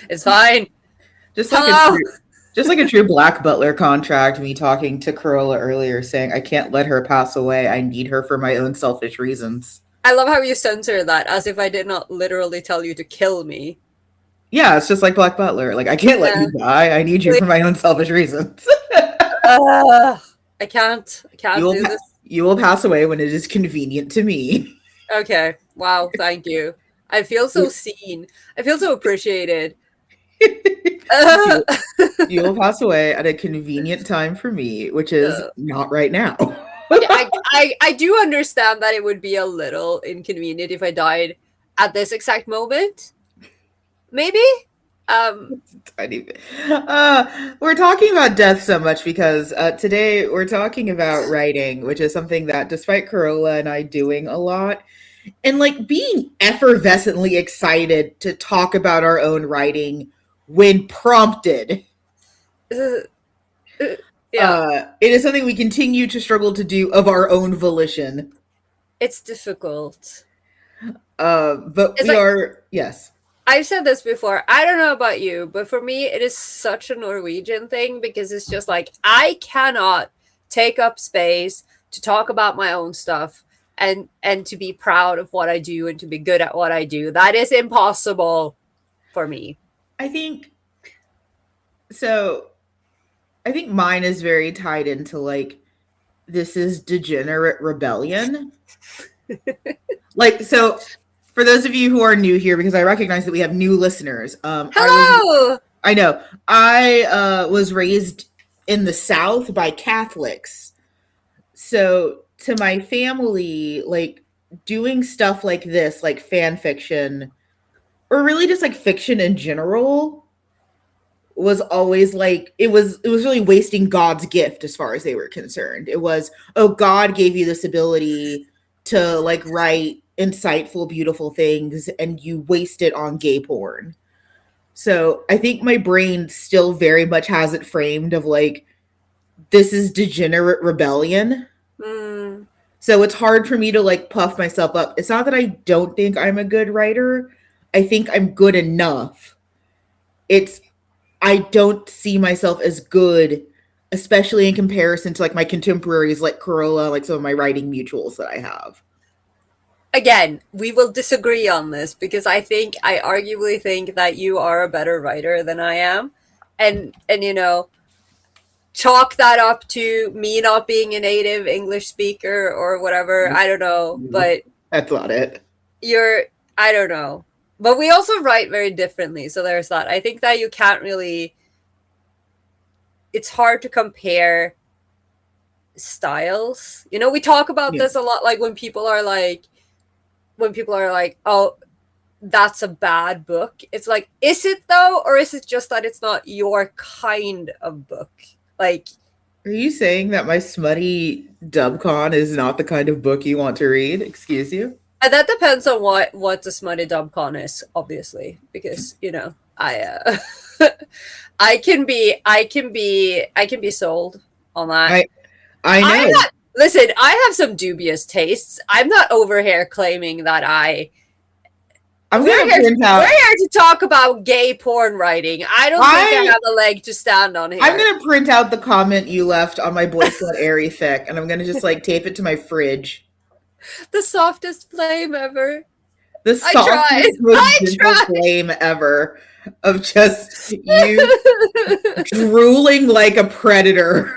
It's fine. Just like a Hello. true, just like a true Black Butler contract, me talking to Carola earlier saying, I can't let her pass away. I need her for my own selfish reasons. I love how you censor that as if I did not literally tell you to kill me. Yeah, it's just like Black Butler. Like, I can't let Yeah. you die. I need you for my own selfish reasons. I can't. I you can't will do this. you will pass away when it is convenient to me. Okay. Wow. Thank you. I feel so seen. I feel so appreciated. Uh, you, you will pass away at a convenient time for me, which is uh, not right now. yeah, I do understand that it would be a little inconvenient if I died at this exact moment. Maybe. Um. Tiny bit. We're talking about death so much because today we're talking about writing, which is something that, despite Carola and I doing a lot, and like being effervescently excited to talk about our own writing when prompted, uh, yeah. it is something we continue to struggle to do of our own volition. It's difficult. But It's we like are, yes. I've said this before. I don't know about you, but for me, it is such a Norwegian thing because it's just like I cannot take up space to talk about my own stuff and to be proud of what I do and to be good at what I do. That is impossible for me. I think so. I think mine is very tied into like this is degenerate rebellion. Like, so for those of you who are new here, because I recognize that we have new listeners, Hello. I know, was raised in the South by Catholics. So to my family, like doing stuff like this, like fan fiction, or really just like fiction in general, was always like it was really wasting God's gift as far as they were concerned. It was, oh, God gave you this ability to like write insightful, beautiful things, and you waste it on gay porn. So I think my brain still very much has it framed of like this is degenerate rebellion. Mm, So it's hard for me to like puff myself up. It's not that I don't think I'm a good writer. I think I'm good enough. It's I don't see myself as good, especially in comparison to like my contemporaries like Corolla, like some of my writing mutuals that I have. again, we will disagree on this because I arguably think that you are a better writer than I am. And chalk that up to me not being a native English speaker or whatever. I don't know, but That's not it. you're, I don't know. But we also write very differently. So there's that. I think that you can't really, it's hard to compare styles. We talk about Yeah. this a lot. Like when people are like, oh, that's a bad book. It's like, is it though? Or is it just that it's not your kind of book? Like, Are you saying that my smutty dubcon is not the kind of book you want to read? Excuse you? and that depends on what the smutty dubcon is, obviously, because I I can be sold on that. I I'm know. not. Listen, I have some dubious tastes. I'm not over here claiming that I. I'm We're gonna here. print We're out. here to talk about gay porn writing. I don't think I I have a leg to stand on I'm here. gonna print out the comment you left on my boy slut airy fic, and I'm gonna just like tape it to my fridge. The softest flame ever. The I tried. softest, most I gentle tried. flame ever of just you drooling like a predator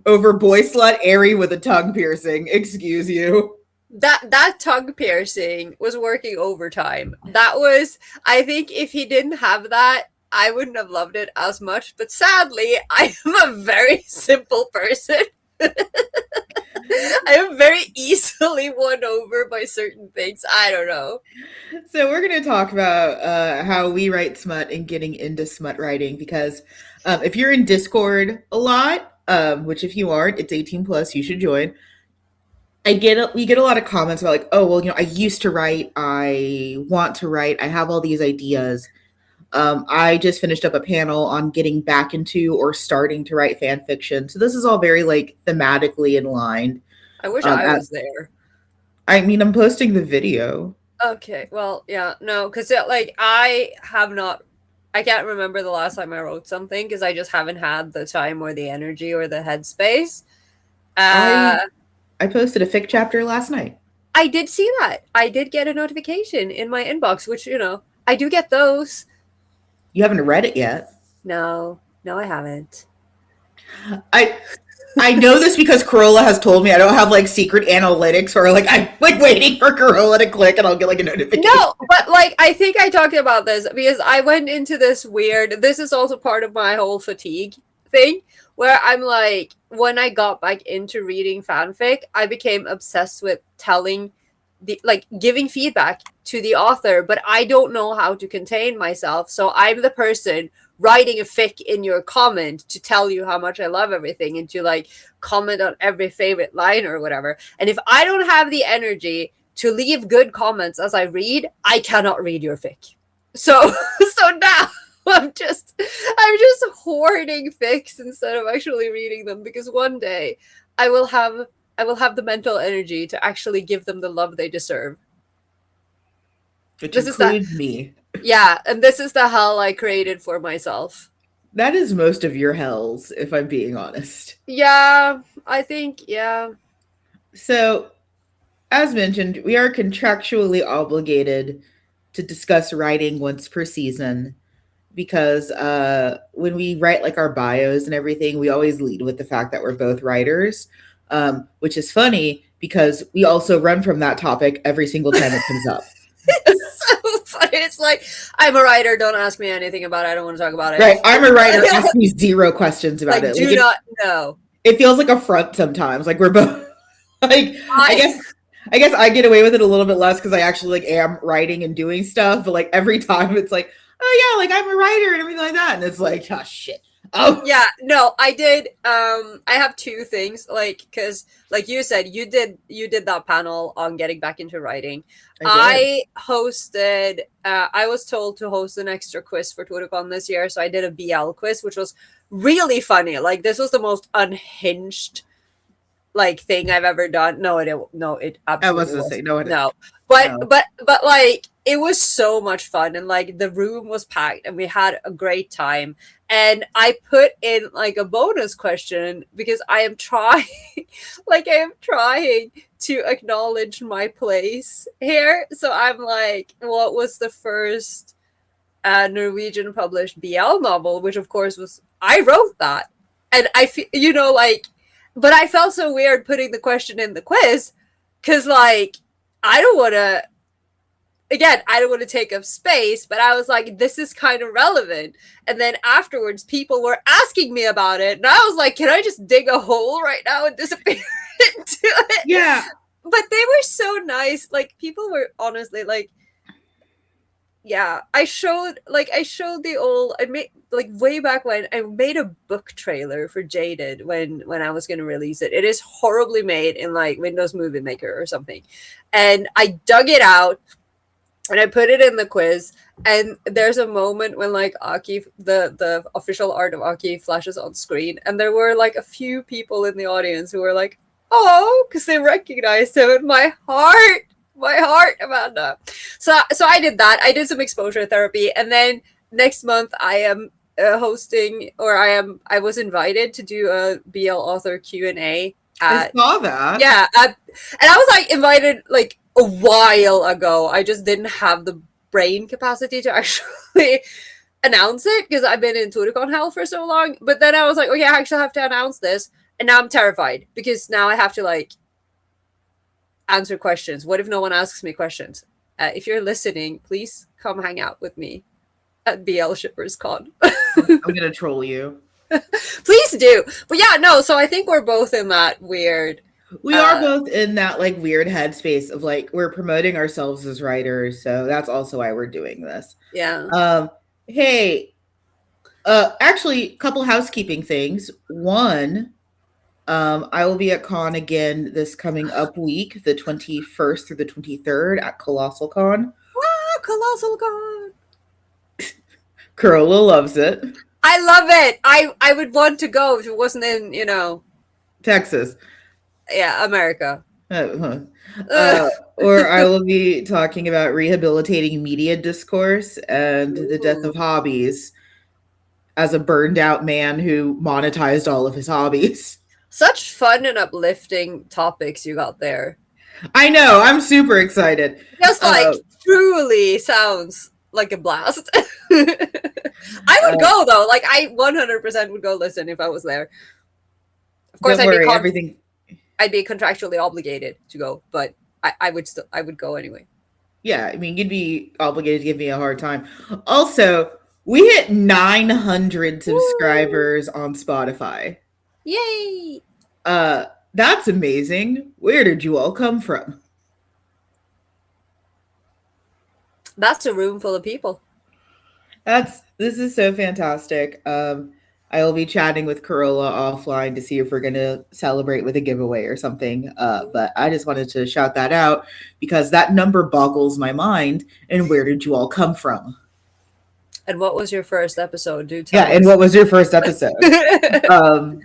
over boy slut airy with a tongue piercing. Excuse you. That tongue piercing was working overtime. That was, I think, if he didn't have that, I wouldn't have loved it as much. But sadly, I am a very simple person. I am very easily won over by certain things. I don't know. So we're going to talk about how we write smut and getting into smut writing because if you're in Discord a lot, which if you aren't, it's 18 plus, you should join. We get a lot of comments about like, oh well, I used to write, I want to write, I have all these ideas. I just finished up a panel on getting back into or starting to write fan fiction. So this is all very like thematically in line. I wish Um, I at, was there. I mean, I'm posting the video. Okay, well, yeah, no, because like I have not. I can't remember the last time I wrote something because I just haven't had the time or the energy or the headspace. I Uh, I posted a fic chapter last night. I did see that. I did get a notification in my inbox, which, I do get those. You haven't read it yet. No, no, I haven't. I I know this because Carola has told me I don't have like secret analytics or like I'm like waiting for Carola to click and I'll get like a notification. No, but like I think I talked about this because I went into this weird. This is also part of my whole fatigue thing where I'm like when I got back into reading fanfic, I became obsessed with telling the like giving feedback to the author, but I don't know how to contain myself. So I'm the person writing a fic in your comment to tell you how much I love everything and to like comment on every favorite line or whatever. And if I don't have the energy to leave good comments as I read, I cannot read your fic. So so now I'm just hoarding fics instead of actually reading them because one day I will have I will have the mental energy to actually give them the love they deserve. Which This is that includes me. yeah, and this is the hell I created for myself. That is most of your hells, if I'm being honest. Yeah, I think yeah. So, as mentioned, we are contractually obligated to discuss writing once per season because when we write like our bios and everything, we always lead with the fact that we're both writers, which is funny because we also run from that topic every single time it comes up. It's so funny. It's like I'm a writer. Don't ask me anything about it. I don't want to talk about it. Right. I'm a writer. Ask me zero questions about like it. do Like not know. it feels like a front sometimes. Like we're both like I I guess I guess I get away with it a little bit less because I actually like am writing and doing stuff. But like every time it's like, oh yeah, like I'm a writer and everything like that. And it's like, oh shit. Oh yeah, no, I did I have two things like cuz like you said you did that panel on getting back into writing. I did. I hosted I was told to host an extra quiz for TwitterCon this year, so I did a BL quiz which was really funny. Like this was the most unhinged like thing I've ever done. No, it I was absolutely gonna say wasn't. no, No. But no. but like it was so much fun and like the room was packed and we had a great time. And I put in like a bonus question because I am trying like I am trying to acknowledge my place here. So I'm like, what was the first Norwegian published BL novel, which of course was I wrote that. And I feel like but I felt so weird putting the question in the quiz because like I don't want to again, I don't want to take up space, but I was like, this is kind of relevant. And then afterwards, people were asking me about it. And I was like, can I just dig a hole right now and disappear into it? Yeah. But they were so nice. Like, people were honestly like, yeah, I showed the old I made like way back when I made a book trailer for Jaded when I was gonna release it. It is horribly made in like Windows Movie Maker or something. And I dug it out and I put it in the quiz. And there's a moment when like Aki, the official art of Aki flashes on screen, and there were like a few people in the audience who were like, "Oh," because they recognized him. And my heart, Amanda. So I did that. I did some exposure therapy, and then next month I am hosting, or I was invited to do a BL author Q&A I at saw that. yeah, and I was like invited like a while ago. I just didn't have the brain capacity to actually announce it because I've been in TwitterCon hell for so long. But then I was like, okay, I actually have to announce this, and now I'm terrified because now I have to like answer questions. What if no one asks me questions? If you're listening, please come hang out with me at BL Shippers Con. I'm gonna troll you. Please do. But yeah, no, so I think we're both in that weird We are both in that like weird headspace of like we're promoting ourselves as writers, so that's also why we're doing this. yeah. Hey, actually, couple housekeeping things. One, I will be at con again this coming up week, the 21st through the 23rd at Colossal Con. Wow, Colossal God. Carola loves it. I love it. I would want to go if it wasn't in, Texas. yeah, America. Uh, Ugh. or I will be talking about rehabilitating media discourse and the death Ooh. of hobbies as a burned out man who monetized all of his hobbies. Such fun and uplifting topics you got there. I know, I'm super excited. Just like Uh, truly sounds like a blast. I would uh, go though. Like I 100% would go listen if I was there. Of course, don't worry, everything. I'd be contractually obligated to go, but I would go anyway. Yeah, I mean, you'd be obligated to give me a hard time. Also, we hit 900 Woo! subscribers on Spotify. Yay! Uh, that's amazing. Where did you all come from? That's a room full of people. This is so fantastic. I will be chatting with Carola offline to see if we're gonna celebrate with a giveaway or something. But I just wanted to shout that out because that number boggles my mind. And where did you all come from? And what was your first episode? Do Yeah, tell and us. what was your first episode? Um,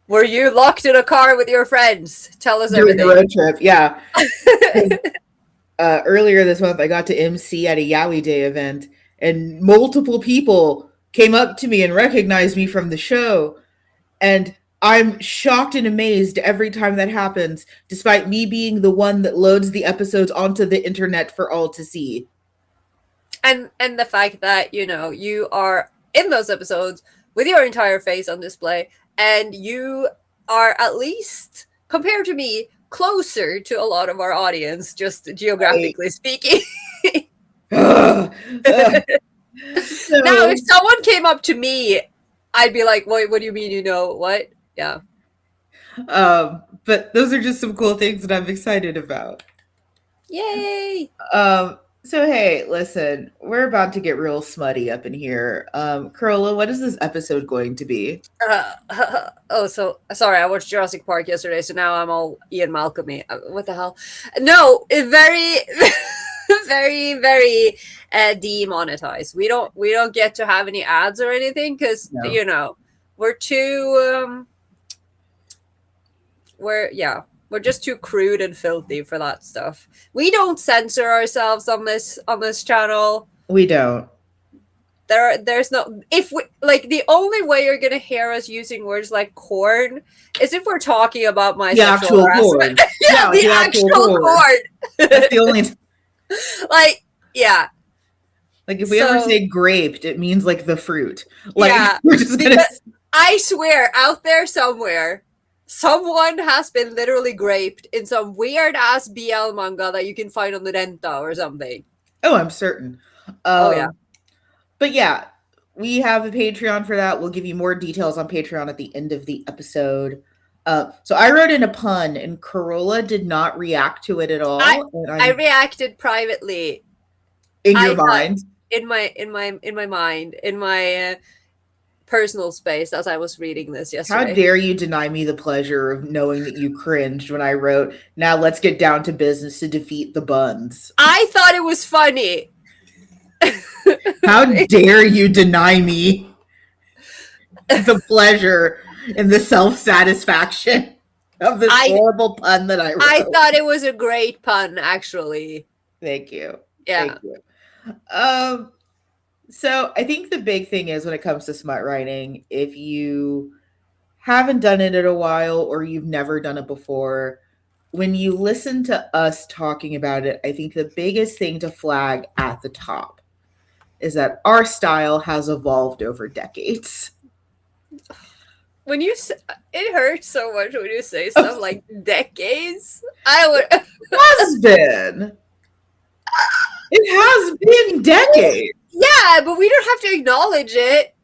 Were you locked in a car with your friends? Tell us During a everything. road trip, yeah. Earlier this month, I got to MC at a Yaoi Day event, and multiple people came up to me and recognized me from the show. And I'm shocked and amazed every time that happens, despite me being the one that loads the episodes onto the internet for all to see. And the fact that, you are in those episodes with your entire face on display, and you are, at least compared to me, closer to a lot of our audience, just Right. geographically speaking. Ugh. Now, if So, someone came up to me, I'd be like, what do you mean, what? Yeah. but those are just some cool things that I'm excited about. Yay. So hey, listen, we're about to get real smutty up in here. Carola, what is this episode going to be? Oh, so sorry. I watched Jurassic Park yesterday, so now I'm all Ian Malcolm-y. What the hell? No, very, very, very demonetized. We don't get to have any ads or anything because No. we're too we're just too crude and filthy for that stuff. We don't censor ourselves on this channel. We don't. There's no, if we, like, the only way you're gonna hear us using words like corn is if we're talking about my The sexual actual harassment. corn. Yeah, Yeah, the the actual actual corn. corn. That's the only Like, yeah. like if we ever So say graped, it means like the fruit. Like yeah, we're just gonna because I swear, out there somewhere, someone has been literally graped in some weird ass BL manga that you can find on the Renta or something. Oh, I'm certain. Oh yeah. But yeah, we have a Patreon for that. We'll give you more details on Patreon at the end of the episode. So I wrote in a pun, and Carola did not react to it at I all. And I I'm reacted privately. in your I thought mind. in my mind, in my personal space as I was reading this How yesterday. dare you deny me the pleasure of knowing that you cringed when I wrote, "Now let's get down to business to defeat the buns." I thought it was funny. How dare you deny me the pleasure and the self satisfaction of this I horrible pun that I I wrote? thought it was a great pun, actually. Thank you. Yeah. Thank you. Um, so I think the big thing is when it comes to smut writing, if you haven't done it in a while or you've never done it before, when you listen to us talking about it, I think the biggest thing to flag at the top is that our style has evolved over decades. When you say, it hurts so much when you say stuff like decades. I would. Has been. It has been decades. Yeah, but we don't have to acknowledge it.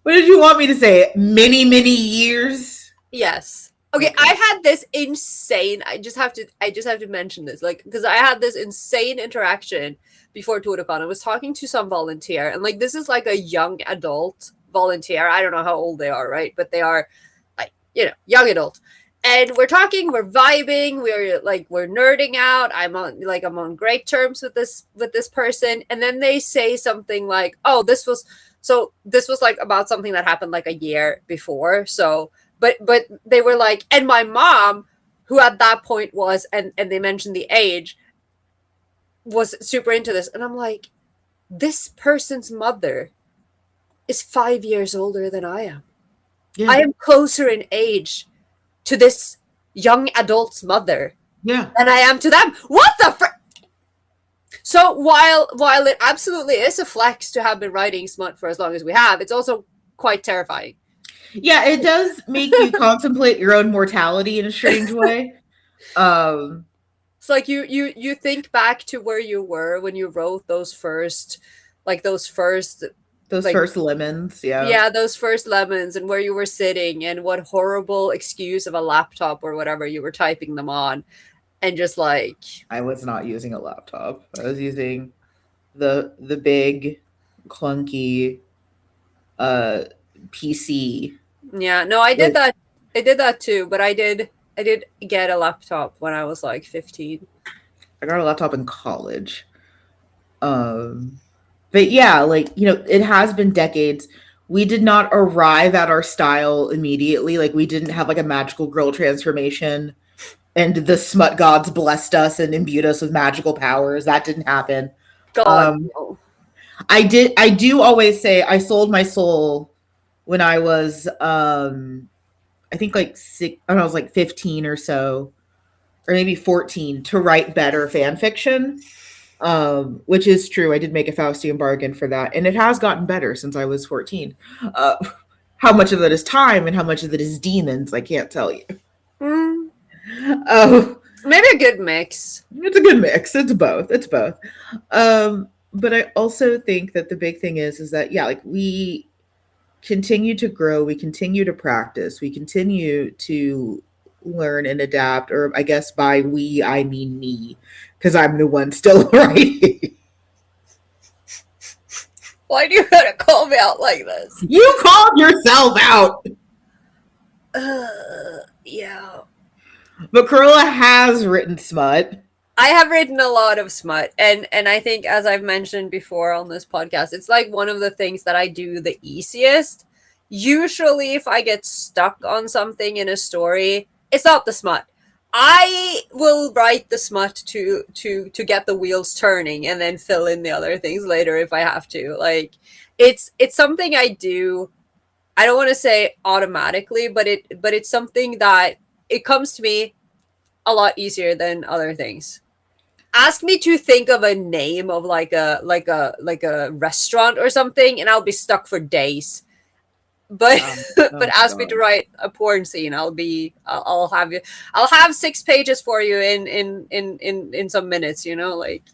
What did you want me to say? Many, many years? Yes. Okay, I had this insane. I just have to mention this, like, because I had this insane interaction before Toricon. I was talking to some volunteer, and like this is like a young adult volunteer. I don't know how old they are, right? But they are like, young adult. And we're talking, we're vibing, we're nerding out. I'm on great terms with this person. And then they say something like, "Oh, this was like about something that happened like a year before." So but they were like, "And my mom, who at that point was, and they mentioned the age, was super into this. And I'm like, this person's mother is 5 years older than I am. Yeah. I am closer in age to this young adult's mother Yeah. than I am to them. What the So while it absolutely is a flex to have been writing smut for as long as we have, it's also quite terrifying. Yeah, it does make you contemplate your own mortality in a strange way. It's like you think back to where you were when you wrote those first those like first lemons, yeah, those first lemons, and where you were sitting and what horrible excuse of a laptop or whatever you were typing them on, and just like I was not using a laptop. I was using the big clunky PC. yeah, no, I did that. I did that too, but I did get a laptop when I was like 15. I got a laptop in college. But yeah, like, it has been decades. We did not arrive at our style immediately. Like, we didn't have like a magical girl transformation and the smut gods blessed us and imbued us with magical powers. That didn't happen. God, no. I do always say I sold my soul when I was I think like when I was like 15 or so, or maybe 14, to write better fan fiction. Which is true. I did make a Faustian bargain for that, and it has gotten better since I was 14. How much of that is time and how much of it is demons, I can't tell you. Maybe a good mix. It's a good mix. It's both. It's both. But I also think that the big thing is that, yeah, like, we continue to grow, we continue to practice, we continue to learn and adapt, or I guess by we, I mean me, because I'm the one still writing. Why do you gotta call me out like this? You called yourself out! Yeah. But Carola has written smut. I have written a lot of smut, and I think, as I've mentioned before on this podcast, it's like one of the things that I do the easiest. Usually, if I get stuck on something in a story, it's not the smut. I will write the smut to get the wheels turning, and then fill in the other things later if I have to. Like, it's something I do. I don't want to say automatically, but it's something that it comes to me a lot easier than other things. Ask me to think of a name of like a restaurant or something, and I'll be stuck for days. But but ask me to write a porn scene, I'll have 6 pages for you in some minutes, like.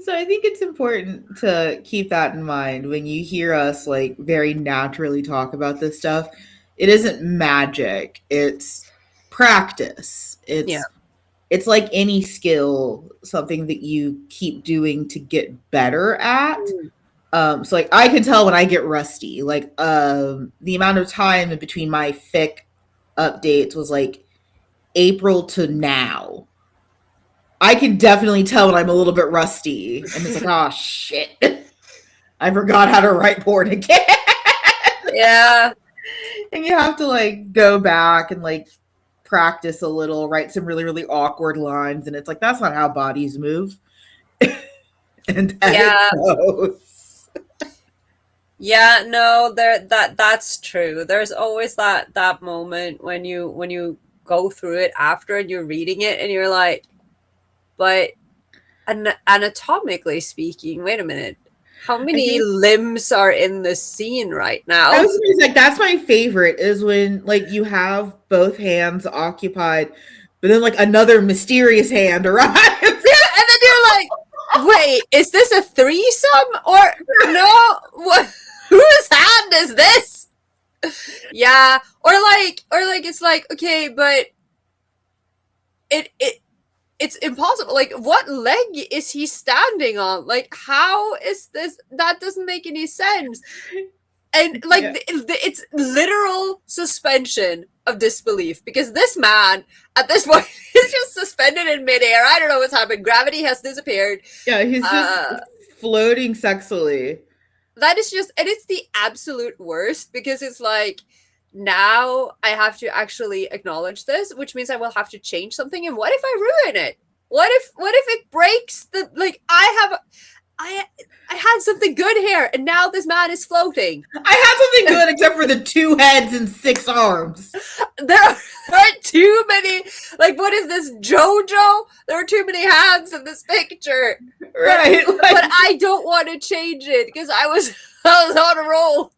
So I think it's important to keep that in mind when you hear us like very naturally talk about this stuff. It isn't magic, it's practice. It's like any skill, something that you keep doing to get better at. So like, I can tell when I get rusty. Like, the amount of time in between my fic updates was like April to now. I can definitely tell when I'm a little bit rusty, and it's like, oh shit, I forgot how to write porn again. Yeah. And you have to like go back and like practice a little, write some really, really awkward lines, and it's like, that's not how bodies move. And yeah. Yeah, no, that's true. There's always that moment when you go through it after and you're reading it and you're like, but anatomically speaking, wait a minute, how many limbs are in the scene right now? I was like, that's my favorite, is when like you have both hands occupied, but then like another mysterious hand arrives. Yeah, and then you're like, wait, is this a threesome or no? What? Whose hand is this? Yeah, or like it's like, okay, but it's impossible. Like, what leg is he standing on? Like, how is this? That doesn't make any sense. And like, it's literal suspension of disbelief, because this man at this point is just suspended in midair. I don't know what's happened. Gravity has disappeared. Yeah, he's just floating sexually. That is just, and it's the absolute worst, because it's like, now I have to actually acknowledge this, which means I will have to change something. And what if I ruin it? What if it breaks the, like, I had something good here, and now this man is floating. I had something good except for the 2 heads and 6 arms. There are too many. Like, what is this, JoJo? There are too many hands in this picture. Right. But I don't want to change it because I was on a roll.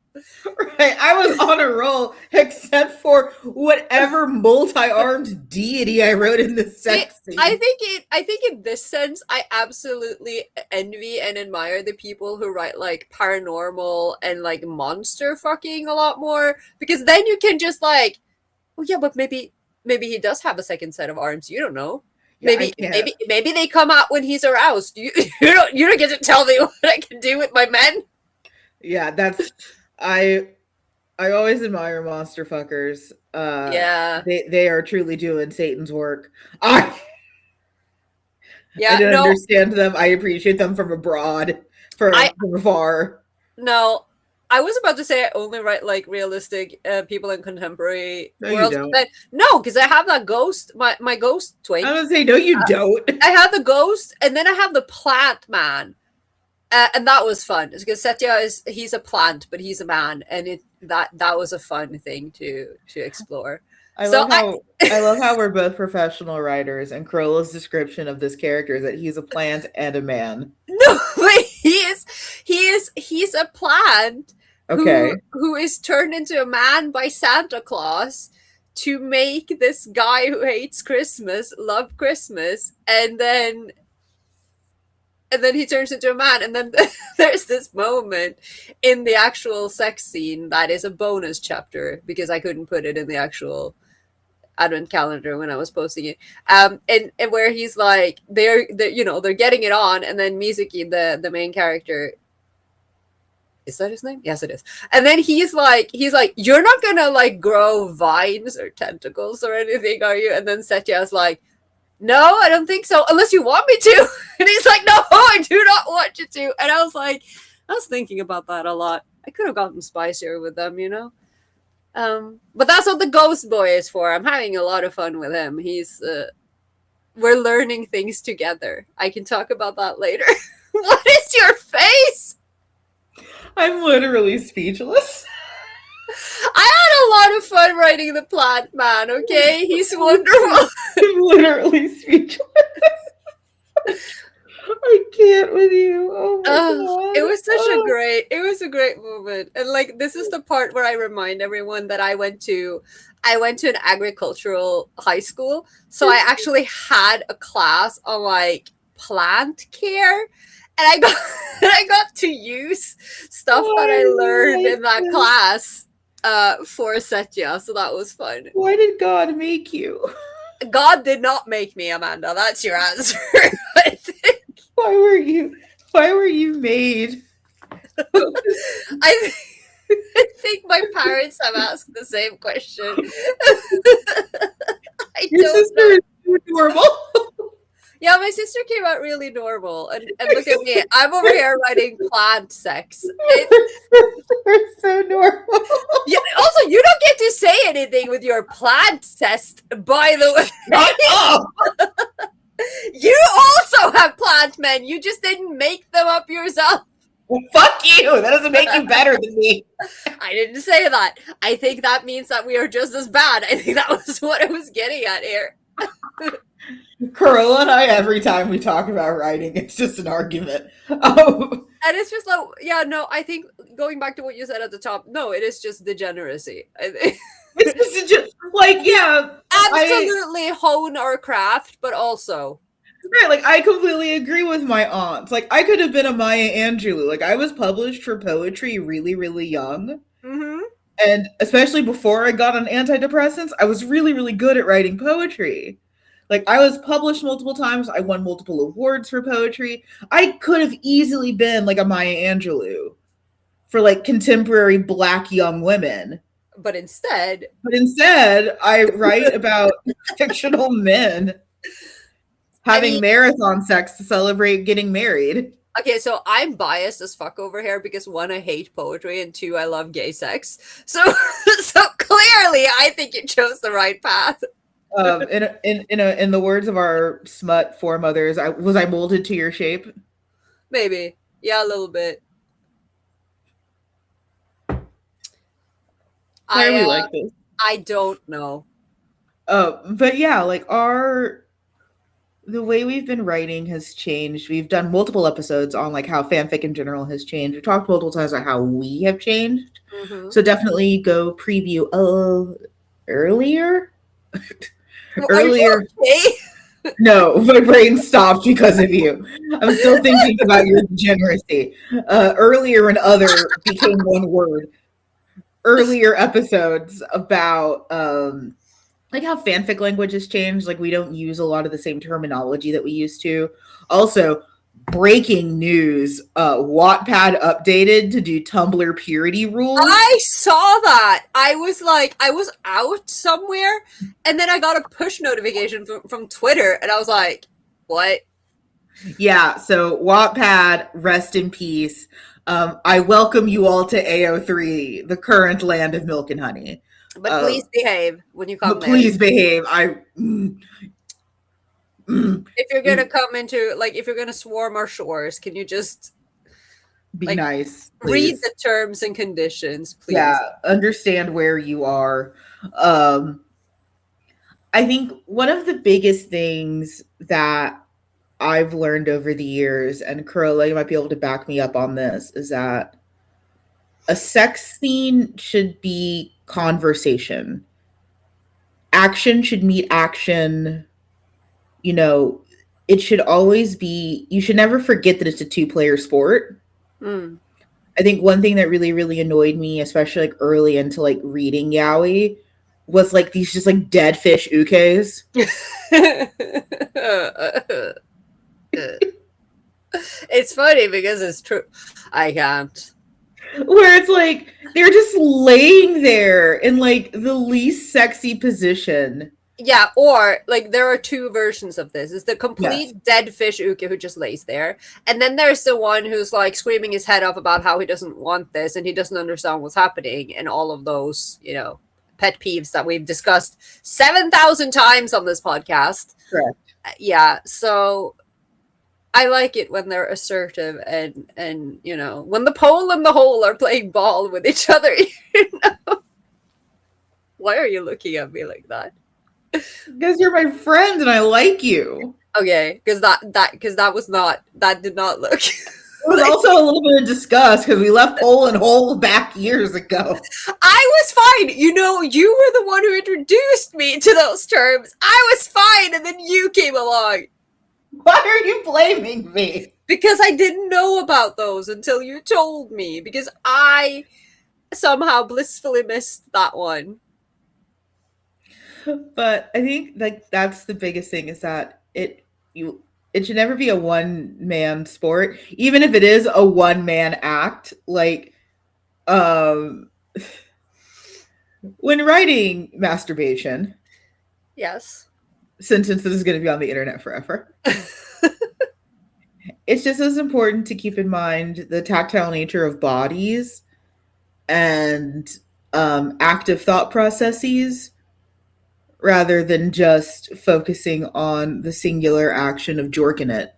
Right. I was on a roll, except for whatever multi-armed deity I wrote in the sex scene. I think in this sense, I absolutely envy and admire the people who write like paranormal and like monster fucking a lot more, because then you can just like, oh yeah, but maybe he does have a second set of arms. You don't know. Yeah, Maybe they come out when he's aroused. You don't get to tell me what I can do with my men. Yeah, that's I always admire monster fuckers. Yeah. They are truly doing Satan's work. I Yeah, don't no, understand them. I appreciate them from abroad, from afar. no. I was about to say I only write like realistic people in contemporary No, you worlds. don't. But no, because I have that ghost, my ghost twink. I was gonna say, no, you don't. I have the ghost, and then I have the plant man, and that was fun because Setya he's a plant, but he's a man, and that was a fun thing to explore. I love how we're both professional writers, and Carola's description of this character is that he's a plant and a man. No, but he's a plant. Okay. Who is turned into a man by Santa Claus to make this guy who hates Christmas love Christmas, and then he turns into a man, and then there's this moment in the actual sex scene that is a bonus chapter because I couldn't put it in the actual advent calendar when I was posting it, and where he's like they're getting it on, and then Mizuki, the main character, is that his name? Yes, it is. And then he's like, you're not gonna like grow vines or tentacles or anything, are you? And then Setya's like, no, I don't think so, unless you want me to. And he's like, no, I do not want you to. And I was thinking about that a lot. I could have gotten spicier with them, but that's what the ghost boy is for. I'm having a lot of fun with him. We're learning things together. I can talk about that later. What is your face? I'm literally speechless. I had a lot of fun writing the plant man, okay? He's wonderful. I'm literally speechless. I can't with you. Oh my God. It was a great moment. And like, this is the part where I remind everyone that I went to an agricultural high school. So I actually had a class on like plant care. And I got to use stuff that I learned in that class for Setya. So that was fun. Why did God make you? God did not make me, Amanda. That's your answer. I think. Why were you made? I think my parents have asked the same question. Your sister is too normal. Yeah, my sister came out really normal, and look at me. I'm over here writing plant sex. You're so normal. Yeah, also, you don't get to say anything with your plant cest, by the way. You also have plant men. You just didn't make them up yourself. Well, fuck you. That doesn't make you better than me. I didn't say that. I think that means that we are just as bad. I think that was what I was getting at here. Carola and I, every time we talk about writing, it's just an argument. And it's just like, yeah, no, I think going back to what you said at the top, no, it is just degeneracy. I think. It's just like, yeah. Absolutely hone our craft, but also. Right, like, I completely agree with my aunts. Like, I could have been a Maya Angelou. Like, I was published for poetry really, really young. Mm-hmm. And especially before I got on antidepressants, I was really, really good at writing poetry. Like, I was published multiple times. I won multiple awards for poetry. I could have easily been like a Maya Angelou for like contemporary Black young women. But instead, I write about fictional men having marathon sex to celebrate getting married. Okay, so I'm biased as fuck over here because one, I hate poetry, and two, I love gay sex. So, so clearly, I think you chose the right path. In the words of our smut foremothers, I molded to your shape. Maybe, yeah, a little bit. Why are I we like this? I don't know. But yeah, like our the way we've been writing has changed. We've done multiple episodes on like how fanfic in general has changed. We've talked multiple times about how we have changed. Mm-hmm. So definitely go preview earlier. Are you Earlier. okay? No, my brain stopped because of you. I'm still thinking about your degeneracy. Earlier and other became one word. Earlier episodes about like how fanfic language has changed. Like we don't use a lot of the same terminology that we used to. Also, breaking news: Wattpad updated to do Tumblr purity rules. I saw that. I was like, I was out somewhere, and then I got a push notification from Twitter, and I was like, what? Yeah, so Wattpad, rest in peace. I welcome you all to AO3, the current land of milk and honey. But Uh, please behave when you come but there. please behave. Mm, If you're gonna come into, like, if you're gonna swarm our shores, can you just be like nice, read please. the terms and conditions, please? Yeah, understand where you are. Um, I think one of the biggest things that I've learned over the years, and Carola, you might be able to back me up on this, is that a sex scene should be conversation. Action should meet action. You know, it should always be, you should never forget that it's a two-player sport. Mm. I think one thing that really, really annoyed me, especially like early into like reading yaoi, was like these just like dead fish ukes. It's funny because it's true. I can't. Where it's like they're just laying there in like the least sexy position. Yeah, or like there are two versions of this. It's the Yes, complete dead fish uke who just lays there. And then there's the one who's like screaming his head off about how he doesn't want this and he doesn't understand what's happening and all of those, pet peeves that we've discussed 7,000 times on this podcast. correct. Yeah, so I like it when they're assertive and when the pole and the hole are playing ball with each other. Why are you looking at me like that? Because you're my friend and I like you. Okay, because that did not look. It was also a little bit of disgust because we left hole and hole back years ago. I was fine. You were the one who introduced me to those terms. I was fine, and then you came along Why are you blaming me? because I didn't know about those until you told me. Because I somehow blissfully missed that one. But I think like that's the biggest thing is that it should never be a one man sport, even if it is a one man act. Like um, when writing masturbation, Yes. since this is going to be on the internet forever, it's just as important to keep in mind the tactile nature of bodies and active thought processes rather than just focusing on the singular action of jorking it.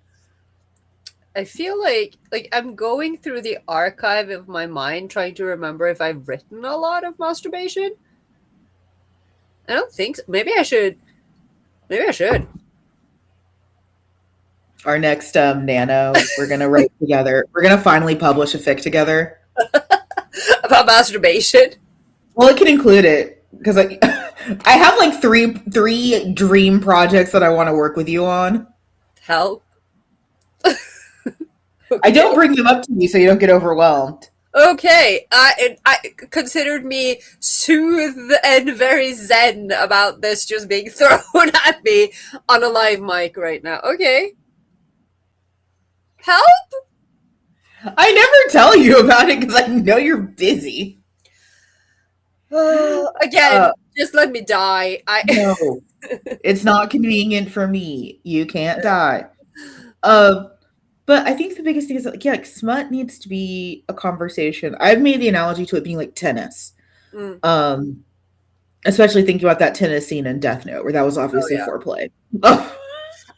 I feel like I'm going through the archive of my mind trying to remember if I've written a lot of masturbation. I don't think so. Maybe I should. Maybe I should. Our next nano, we're gonna write together. We're gonna finally publish a fic together. About masturbation. Well, it can include it because like I have like three dream projects that I want to work with you on. Help. I don't bring them up to you so you don't get overwhelmed. Okay, I considered me soothed and very zen about this just being thrown at me on a live mic right now. Okay. Help? I never tell you about it because I know you're busy. Again, just let me die. No, it's not convenient for me. You can't die. Uh, But I think the biggest thing is that, like, yeah, like smut needs to be a conversation. I've made the analogy to it being like tennis. Mm. Um, Especially thinking about that tennis scene in Death Note, where that was Oh obviously yeah. foreplay. Oh,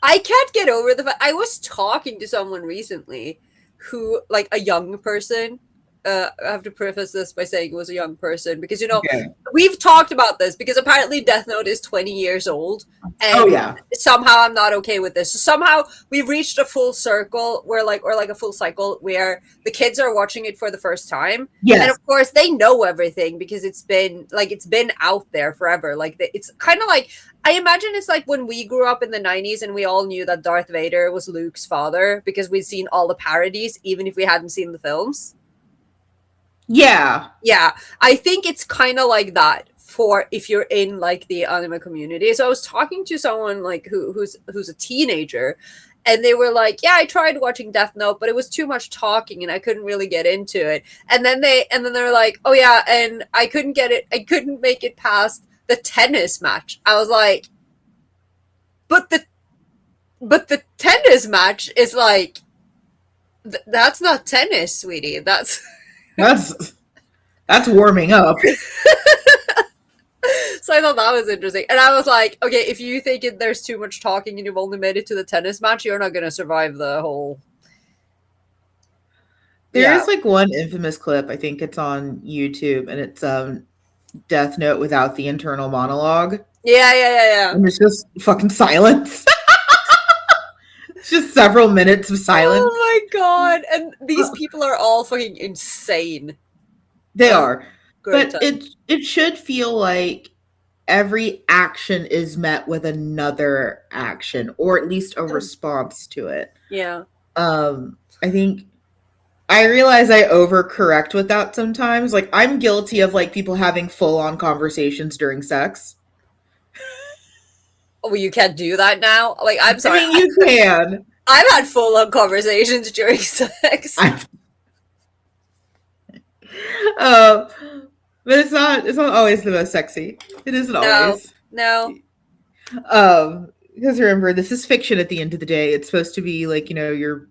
I can't get over the fact I was talking to someone recently who, like a young person. I have to preface this by saying it was a young person because okay. we've talked about this because apparently Death Note is 20 years old, Oh and yeah. somehow I'm not okay with this. So somehow we've reached a full circle where or like a full cycle where the kids are watching it for the first time. And Yes. of course they know everything because it's been out there forever. It's kind of like I imagine it's like when we grew up in the 90s and we all knew that Darth Vader was Luke's father because we'd seen all the parodies, even if we hadn't seen the films. Yeah. Yeah, I think it's kind of like that for if you're in like the anime community. So I was talking to someone like who's a teenager, and they were like, "Yeah, I tried watching Death Note, but it was too much talking, and I couldn't really get into it." And then they're like, "Oh yeah, and I couldn't get it. I couldn't make it past the tennis match." I was like, "But the tennis match is like that's not tennis, sweetie. That's." That's that's warming up. So I thought that was interesting. And I was like, okay, if you think there's too much talking and you've only made it to the tennis match, you're not going to survive the whole. There Yeah. is like one infamous clip, I think it's on YouTube, and it's Death Note without the internal monologue. Yeah, yeah, yeah, yeah. And it's just fucking silence. It's just several minutes of silence. Oh my god. And these people are all fucking insane. They Oh, are. great But time. it should feel like every action is met with another action, or at least a response to it. Yeah. I think I realize I overcorrect with that sometimes. Like I'm guilty of like people having full on conversations during sex. Oh, you can't do that now? Like, I'm I sorry. mean, you can. I've had full on conversations during sex. I, uh, but it's not always the most sexy. It isn't No, always. no. Because remember, this is fiction at the end of the day. It's supposed to be like, your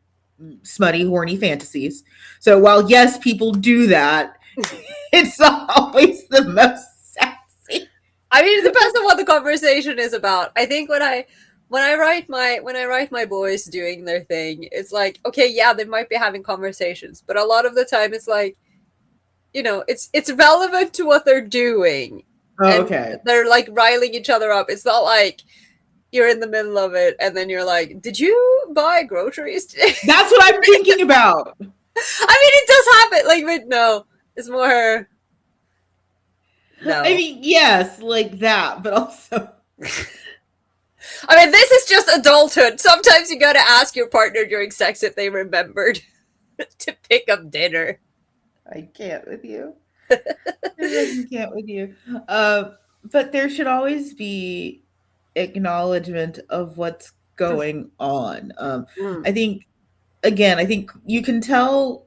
smutty, horny fantasies. So while yes, people do that, it's not always the most sexy. I mean, it depends on what the conversation is about. I think when I write my boys doing their thing, it's like, okay, yeah, they might be having conversations, but a lot of the time it's like, it's relevant to what they're doing, Oh, and okay. they're like riling each other up. It's not like you're in the middle of it and then you're like, "Did you buy groceries today?" That's what I'm thinking about. I mean, it does happen. Like, but no, it's more I no. mean, yes, like that, but also I mean, this is just adulthood. Sometimes you gotta ask your partner during sex if they remembered to pick up dinner. I can't with you. I fucking can't with you. But there should always be acknowledgement of what's going on. Mm. I think again, I think you can tell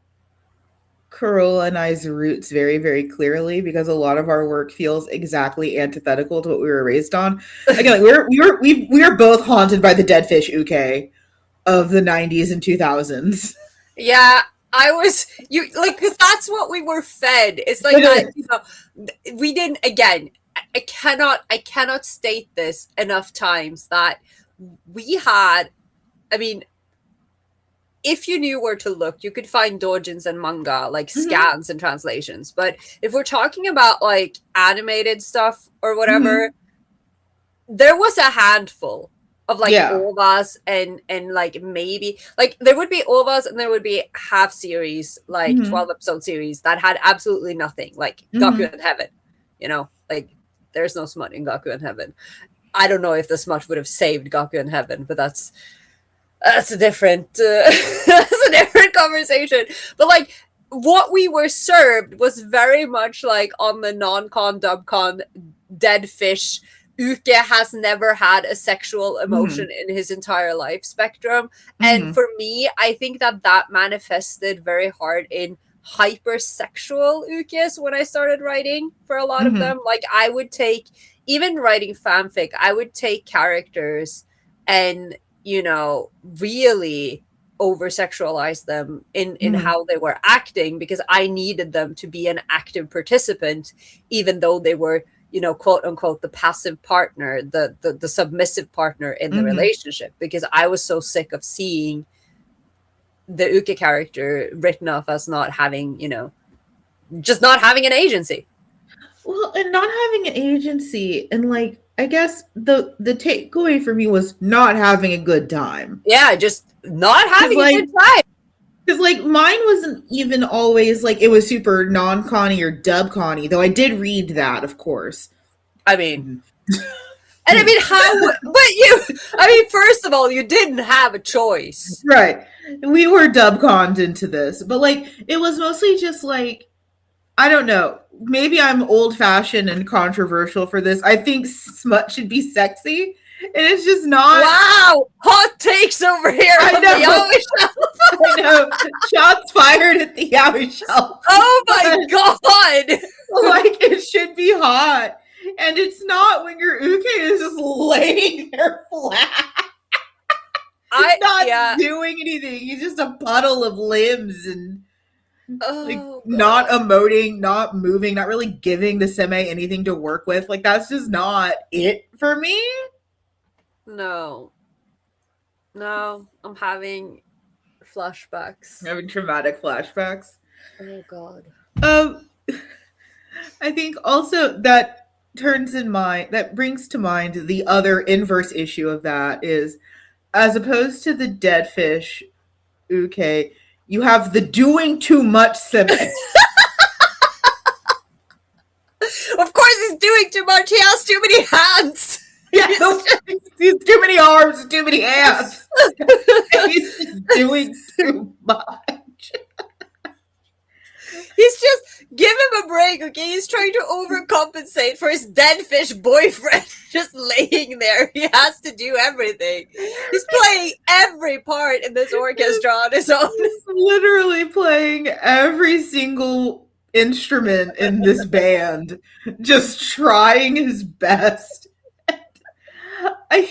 Carola and I's roots very, very clearly because a lot of our work feels exactly antithetical to what we were raised on. Again, like we are both haunted by the dead fish uke of the 90s and 2000s. Yeah, I was you like because that's what we were fed. It's like It that, is. we didn't again. I cannot state this enough times that we had. I mean, if you knew where to look, you could find dojins and manga, like Mhm, scans and translations. But if we're talking about like animated stuff or whatever, mhm. there was a handful of like Yeah. ovas and like maybe like there would be ovas and there would be half series like Mhm, 12 episode series that had absolutely nothing like Gaku mhm. in Heaven, like there's no smut in Gaku in Heaven. I don't know if the smut would have saved Gaku in Heaven, but that's a different that's a different conversation. But like what we were served was very much like on the non-con dub-con dead fish. Uke has never had a sexual emotion Mhm, in his entire life spectrum. And mhm, for me, I think that manifested very hard in hypersexual ukes when I started writing for a lot of mhm, them. Like I would take, even writing fanfic, I would take characters and really over sexualize them in how they were acting, because I needed them to be an active participant, even though they were, quote unquote, the passive partner, the submissive partner in the relationship, because I was so sick of seeing the Uke character written off as not having, just not having an agency. Well, and not having an agency, and like, I guess the takeaway for me was not having a good time. Yeah, just not having like, a good time. Because like mine wasn't even always like it was super non-Connie or dub Connie, though I did read that, of course. I mean, and I mean, first of all, you didn't have a choice. Right. We were dub conned into this, but like it was mostly just like, I don't know. Maybe I'm old fashioned and controversial for this. I think smut should be sexy. And it's just not. Wow! Hot takes over here. I on know. The Yaoi Shelf. I know. Shots fired at the Yaoi Shelf. Oh my god! Like, it should be hot. And it's not when your uke is just laying there flat. He's not doing anything. He's just a puddle of limbs and not emoting, not moving, not really giving the seme anything to work with. Like, that's just not it for me. No, I'm having flashbacks. Having traumatic flashbacks. Oh god. I think also that brings to mind the other inverse issue of that is, as opposed to the dead fish uke, you have the doing too much seme. Of course he's doing too much. He has too many hands. Yeah, he's too many arms, too many hands. He's just doing too much. He's just, give him a break, okay? He's trying to overcompensate for his dead fish boyfriend just laying there. He has to do everything. He's playing every part in this orchestra on his own. He's literally playing every single instrument in this band, just trying his best. I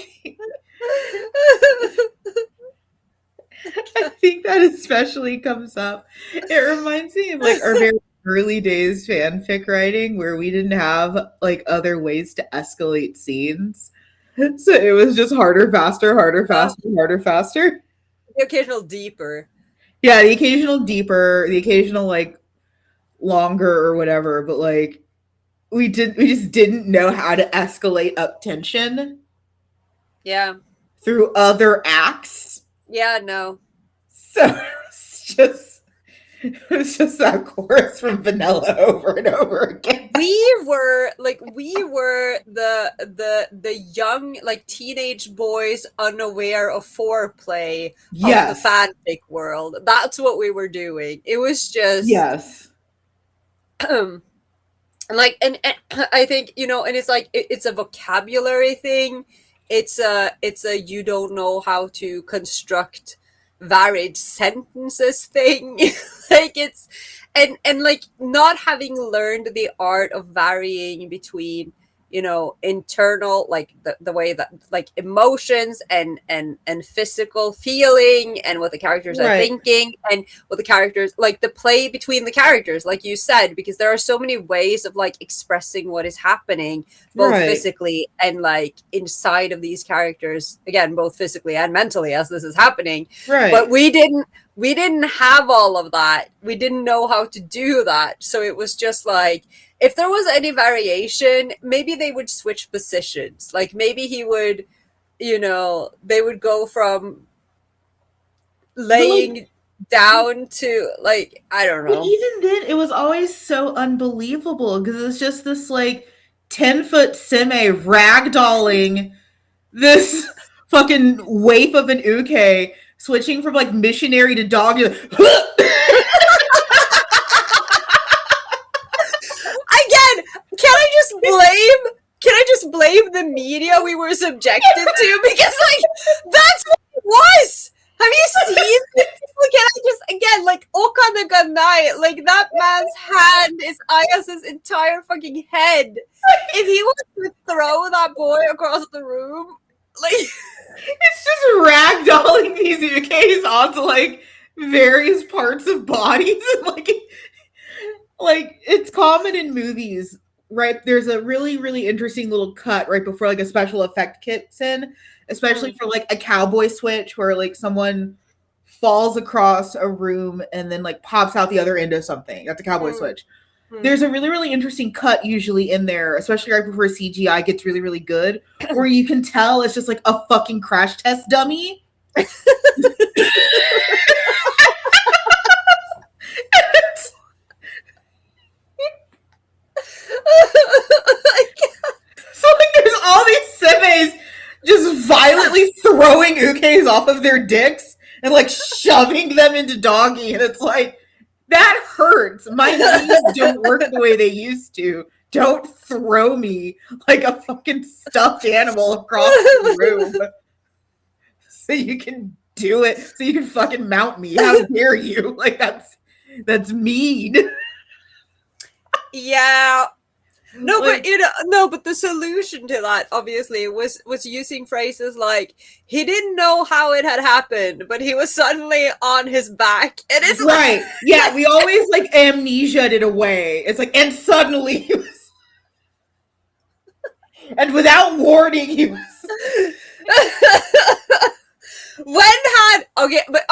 think that especially comes up. It reminds me of like our very early days fanfic writing, where we didn't have like other ways to escalate scenes. So it was just harder, faster, harder, faster, harder, faster. The occasional deeper. Yeah, the occasional deeper, the occasional like longer or whatever, but like we just didn't know how to escalate up tension. Yeah. Through other acts. Yeah, no. So it was just that chorus from Vanilla over and over again. We were the young, like, teenage boys unaware of foreplay of the fanfic world. That's what we were doing. It was just like, and I think, and it's like it's a vocabulary thing. It's a you don't know how to construct varied sentences thing. Like, it's and like not having learned the art of varying between internal, like the way that like emotions and physical feeling and what the characters are thinking and what the characters, like the play between the characters, like you said, because there are so many ways of like expressing what is happening both physically and like inside of these characters, again, both physically and mentally as this is happening. But we didn't have all of that. We didn't know how to do that. So it was just like, if there was any variation, maybe they would switch positions. Like maybe he would, they would go from laying down to like, I don't know. But even then, it was always so unbelievable because it's just this like 10-foot seme ragdolling this fucking waif of an uke, switching from like missionary to dog. Can I just blame the media we were subjected to? Because like that's what it was. Have you seen this? Can I just again, like, Okanaganai, like that man's hand is Ayas's entire fucking head. If he was to throw that boy across the room, Like, It's just ragdolling these ukes onto like various parts of bodies and like it's common in movies, right? There's a really really interesting little cut right before like a special effect kicks in, especially mm, for like a cowboy switch where like someone falls across a room and then like pops out the other end of something. That's a cowboy mm, switch. mm. There's a really really interesting cut usually in there, especially right before CGI gets really really good, where you can tell it's just like a fucking crash test dummy. So like there's all these semes just violently throwing ukes off of their dicks and like shoving them into doggy, and it's like that hurts. My knees don't work the way they used to. Don't throw me like a fucking stuffed animal across the room so you can do it. So you can fucking mount me. How dare you? Like that's mean. Yeah. No, Like, but you know, no, but the solution to that obviously was using phrases like he didn't know how it had happened, but he was suddenly on his back, and it's right. Yeah, we always like amnesia'd it away. It's like, and suddenly he was, and without warning, he was. when had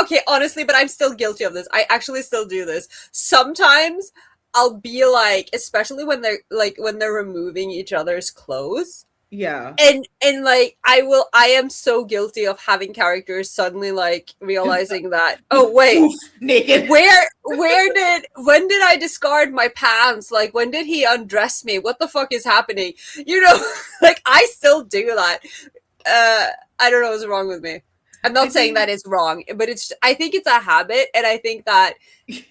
okay, honestly, but I'm still guilty of this. I actually still do this. Sometimes I'll be like, especially when they're removing each other's clothes. Yeah. And like I am so guilty of having characters suddenly like realizing that, oh wait, Oof, naked. when did I discard my pants? Like when did he undress me? What the fuck is happening? You know, like I still do that. I don't know what's wrong with me. I'm not saying that it's wrong, but I think it's a habit, and I think that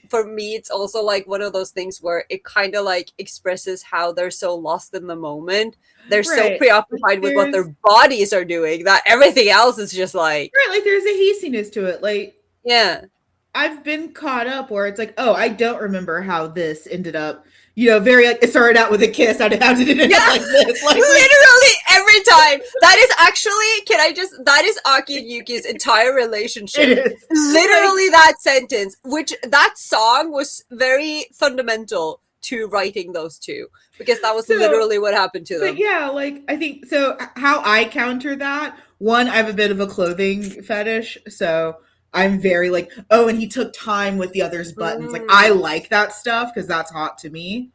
for me it's also like one of those things where it kind of like expresses how they're so lost in the moment. They're so Right. preoccupied with what their bodies are doing that everything else is just like, Right, like there's a hastiness to it. Like yeah. I've been caught up where it's like, oh, I don't remember how this ended up. You know, very like it started out with a kiss. How did it end up like this? Like Literally every time. That is actually, that is Aki and Yuki's entire relationship. it is. Literally that sentence, which that song was very fundamental to writing those two, because that was literally what happened to them. But yeah, like I think so. How I counter that, one, I have a bit of a clothing fetish, so I'm very like, oh, and he took time with the other's buttons. Like I like that stuff because that's hot to me.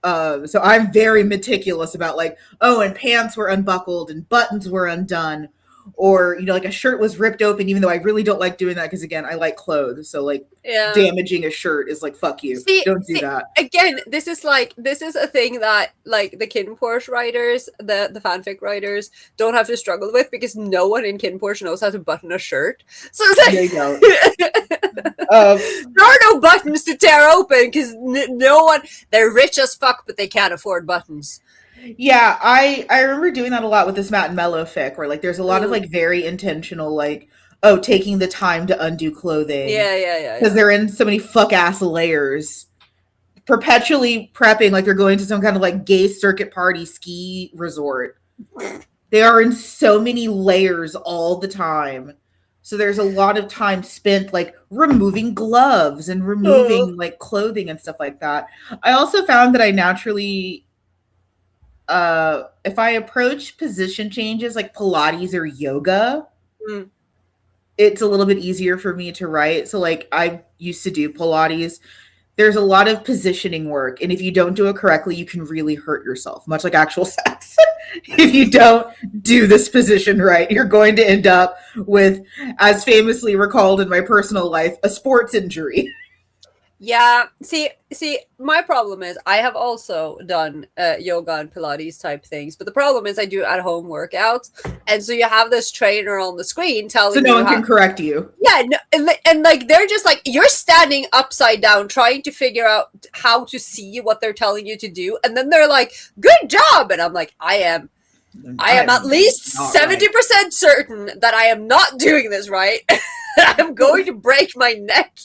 So I'm very meticulous about like, oh, and pants were unbuckled and buttons were undone, or you know, like a shirt was ripped open. Even though I really don't like doing that because again, I like clothes. So like, damaging a shirt is like, fuck you, don't do that. Again, this is a thing that like the KinPorsche writers, the fanfic writers don't have to struggle with, because no one in KinPorsche knows how to button a shirt. So it's like there are no buttons to tear open because no one. They're rich as fuck, but they can't afford buttons. Yeah, I remember doing that a lot with this Matt and Mellow fic, where like there's a lot of like very intentional like, oh, taking the time to undo clothing. Yeah. Because they're in so many fuck ass layers, perpetually prepping like they're going to some kind of like gay circuit party ski resort. They are in so many layers all the time. So there's a lot of time spent like removing gloves and removing like clothing and stuff like that. I also found that I naturally if I approach position changes like Pilates or yoga, it's a little bit easier for me to write. So like I used to do Pilates. There's a lot of positioning work, and if you don't do it correctly, you can really hurt yourself, much like actual sex. If you don't do this position right, you're going to end up with, as famously recalled in my personal life, a sports injury. Yeah, see, my problem is I have also done yoga and Pilates type things, but the problem is I do at home workouts, and so you have this trainer on the screen telling you, so no one can correct you. Yeah, no, and like they're just like, you're standing upside down trying to figure out how to see what they're telling you to do, and then they're like, "Good job," and I'm like, I am at least 70% certain that I am not doing this right. I'm going to break my neck.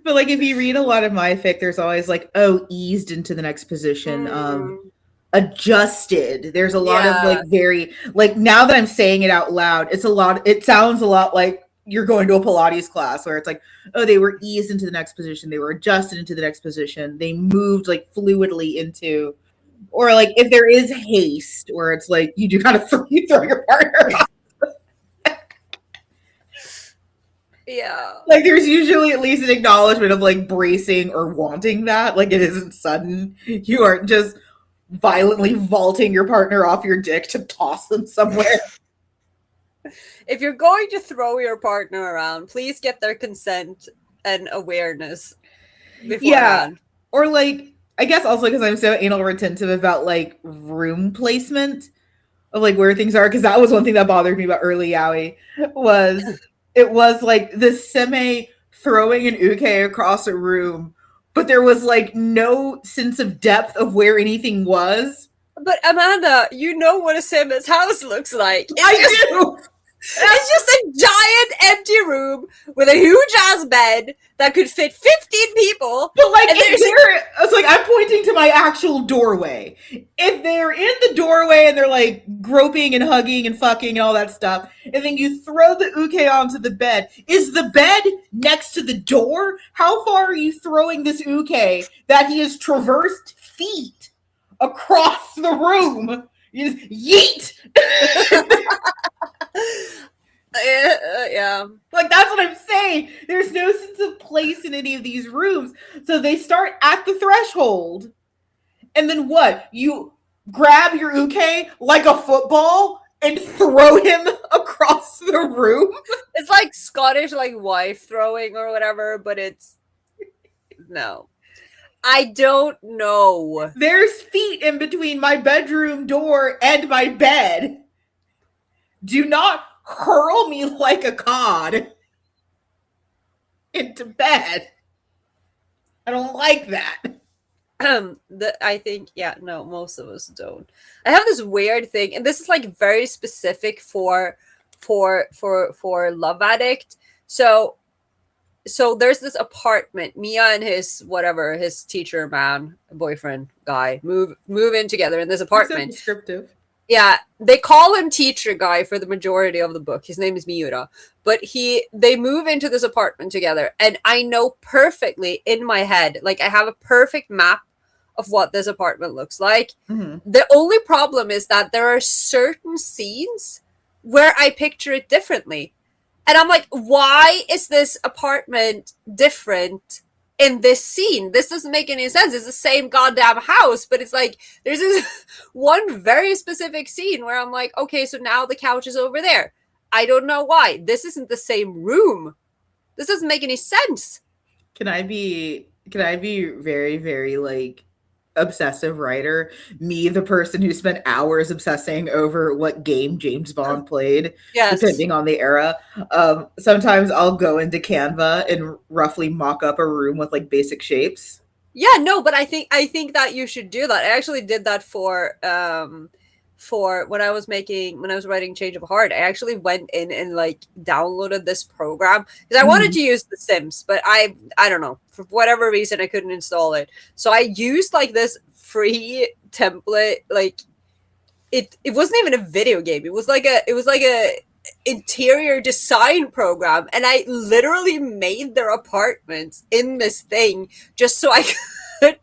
But like if you read a lot of my fic, there's always like, oh, eased into the next position. adjusted. There's a lot of like Yeah. very like now that I'm saying it out loud, it sounds a lot like you're going to a Pilates class where it's like, oh, they were eased into the next position, they were adjusted into the next position, they moved like fluidly into, or like if there is haste where it's like you do kind of you throw your partner off. Yeah. Like there's usually at least an acknowledgement of like bracing or wanting that. Like it isn't sudden. You aren't just violently vaulting your partner off your dick to toss them somewhere. If you're going to throw your partner around, please get their consent and awareness beforehand. Yeah. Or like, I guess also because I'm so anal retentive about like room placement of like where things are. Because that was one thing that bothered me about early yaoi was it was like the seme throwing an uke across a room, but there was like no sense of depth of where anything was. But Amanda, you know what a Simmons house looks like. I do. It's just a giant empty room with a huge ass bed that could fit 15 people. But like, it's like I'm pointing to my actual doorway. If they're in the doorway and they're like groping and hugging and fucking and all that stuff, and then you throw the uke onto the bed, is the bed next to the door? How far are you throwing this uke that he has traversed feet across the room? You just yeet. Yeah. Like that's what I'm saying. There's no sense of place in any of these rooms. So they start at the threshold. And then what? You grab your uke like a football and throw him across the room? It's like Scottish like wife throwing or whatever, but it's no. I don't know. There's feet in between my bedroom door and my bed. Do not hurl me like a cod into bed. I don't like that. I think most of us don't. I have this weird thing, and this is like very specific for Love Addict. So there's this apartment. Mia and his teacher man, boyfriend guy move in together in this apartment. So descriptive. Yeah, they call him teacher guy for the majority of the book. His name is Miura, but they move into this apartment together, and I know perfectly in my head, like I have a perfect map of what this apartment looks like. Mm-hmm. The only problem is that there are certain scenes where I picture it differently. And I'm like, why is this apartment different in this scene? This doesn't make any sense. It's the same goddamn house, but it's like there's this one very specific scene where I'm like, okay, so now the couch is over there. I don't know why. This isn't the same room. This doesn't make any sense. Can I be very, very like obsessive writer? Me, the person who spent hours obsessing over what game James Bond played, yes, depending on the era. Sometimes I'll go into Canva and roughly mock up a room with like basic shapes. Yeah, no, but I think that you should do that. I actually did that for when I was writing Change of Heart. I actually went in and like downloaded this program because I wanted to use The Sims, but I don't know, for whatever reason I couldn't install it. So I used like this free template. Like it wasn't even a video game. It was like a interior design program, and I literally made their apartments in this thing just so I could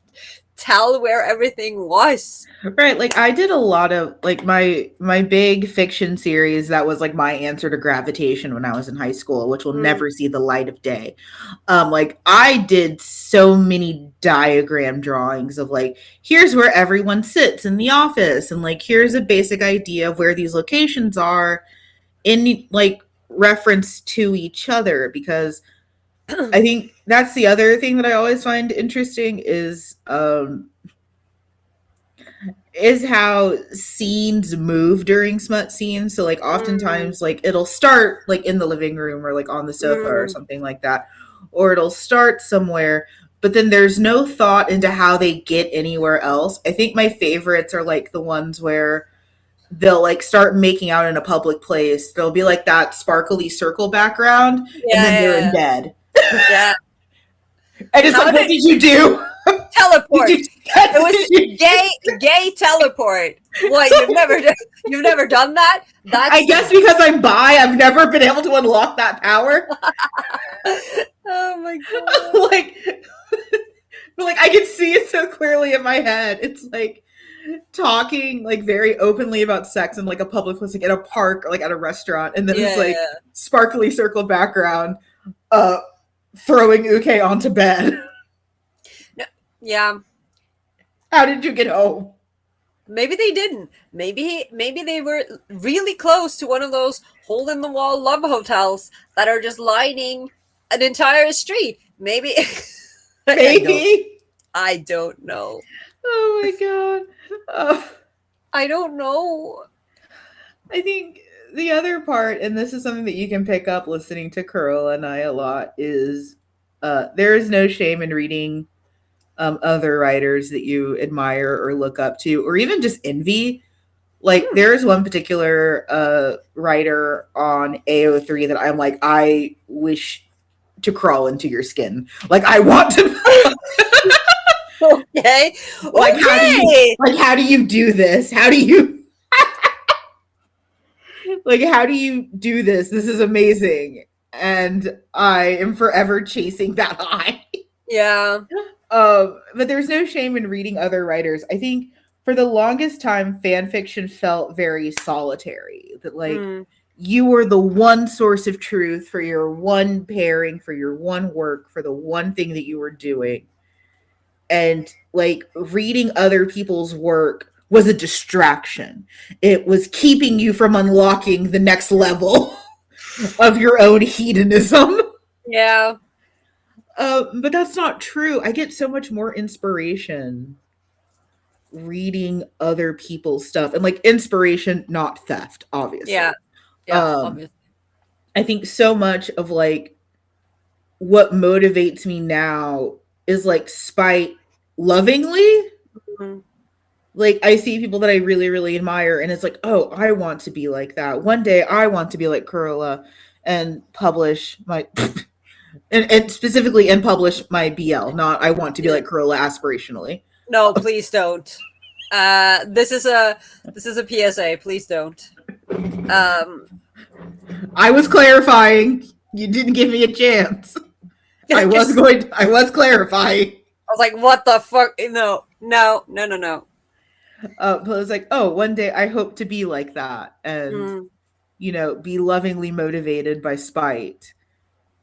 tell where everything was. Right, like I did a lot of like my big fiction series that was like my answer to Gravitation when I was in high school, which will never see the light of day. Like I did so many diagram drawings of like, here's where everyone sits in the office, and like here's a basic idea of where these locations are in like reference to each other, because I think that's the other thing that I always find interesting is how scenes move during smut scenes. So like oftentimes like it'll start like in the living room or like on the sofa or something like that, or it'll start somewhere, but then there's no thought into how they get anywhere else. I think my favorites are like the ones where they'll like start making out in a public place. There'll be like that sparkly circle background, and then they're in bed. Yeah. And it's like, what did you do? Teleport. It was gay teleport. What, you've never done that? That's I guess because I'm bi, I've never been able to unlock that power. Oh my god. like I can see it so clearly in my head. It's like talking like very openly about sex in like a public place, like at a park or like at a restaurant, and then it's like sparkly circle background, throwing uke onto bed. Yeah. How did you get home? Maybe they didn't. Maybe they were really close to one of those hole in the wall love hotels that are just lining an entire street. Maybe. Maybe. I don't know. Oh my god. I don't know. I think the other part, and this is something that you can pick up listening to Carola and I a lot, is there is no shame in reading other writers that you admire or look up to, or even just envy. Like there's one particular writer on AO3 that I'm like, I wish to crawl into your skin. Like I want to. Okay. Like how do you do this? How do you like how do you do this? This is amazing. And I am forever chasing that high. Yeah. But there's no shame in reading other writers. I think for the longest time, fan fiction felt very solitary. That like you were the one source of truth for your one pairing, for your one work, for the one thing that you were doing. And like reading other people's work was a distraction. It was keeping you from unlocking the next level of your own hedonism. Yeah. But that's not true. I get so much more inspiration reading other people's stuff, and like inspiration, not theft, obviously. Yeah. Obviously. I think so much of like what motivates me now is like spite lovingly. Like I see people that I really, really admire, and it's like, oh, I want to be like that. One day I want to be like Carola and publish my and specifically and publish my BL. Not I want to be like Carola aspirationally. No, please don't. This is a PSA. Please don't. I was clarifying. You didn't give me a chance. I was clarifying. I was like, what the fuck? No. But it was like, oh, one day I hope to be like that, and you know, be lovingly motivated by spite,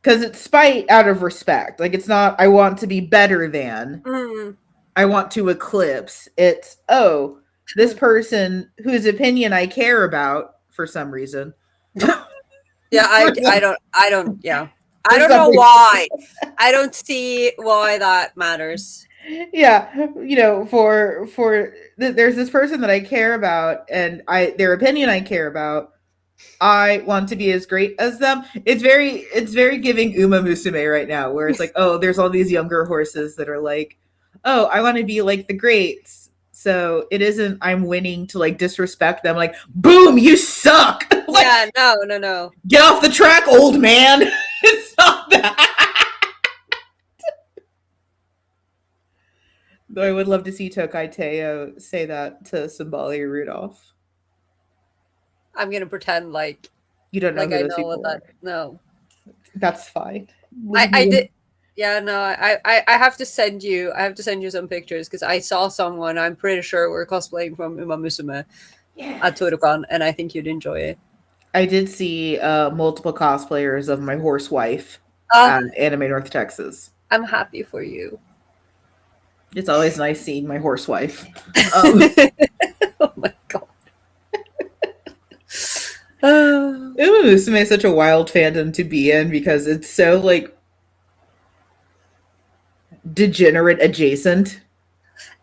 because it's spite out of respect. Like it's not I want to be better than. I want to eclipse. It's this person whose opinion I care about for some reason. Yeah, I don't. Yeah, I don't know why. I don't see why that matters. Yeah, you know, there's this person that I care about, and their opinion I care about. I want to be as great as them. It's very giving Uma Musume right now, where it's like, oh, there's all these younger horses that are like, oh, I want to be like the greats. So it isn't I'm winning to like disrespect them. Like, boom, you suck. Like, yeah, no. Get off the track, old man. It's not that. Though I would love to see Tokai Teo say that to Simbali Rudolph. I'm gonna pretend like you don't know like who I those know people what that. are. No, that's fine. I did. Yeah, no. I have to send you. I have to send you some pictures because I saw someone. I'm pretty sure we're cosplaying from Uma Musume at Toricon, and I think you'd enjoy it. I did see multiple cosplayers of my horse wife at Anime North Texas. I'm happy for you. It's always nice seeing my horse wife. Oh my god. Uma Musume is such a wild fandom to be in because it's so like degenerate adjacent.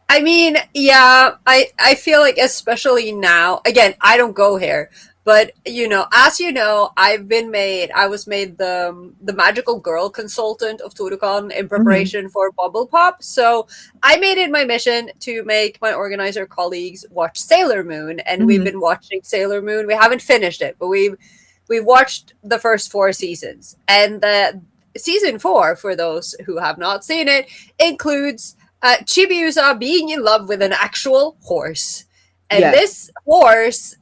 I mean, yeah, I feel like especially now, again, I don't go here, but you know, as you know, I was made the magical girl consultant of Toricon in preparation for Bubble Pop. So I made it my mission to make my organizer colleagues watch Sailor Moon, and we've been watching Sailor Moon. We haven't finished it, but we've watched the first 4 seasons, and the season 4, for those who have not seen it, includes Chibiusa being in love with an actual horse. And Yes. this horse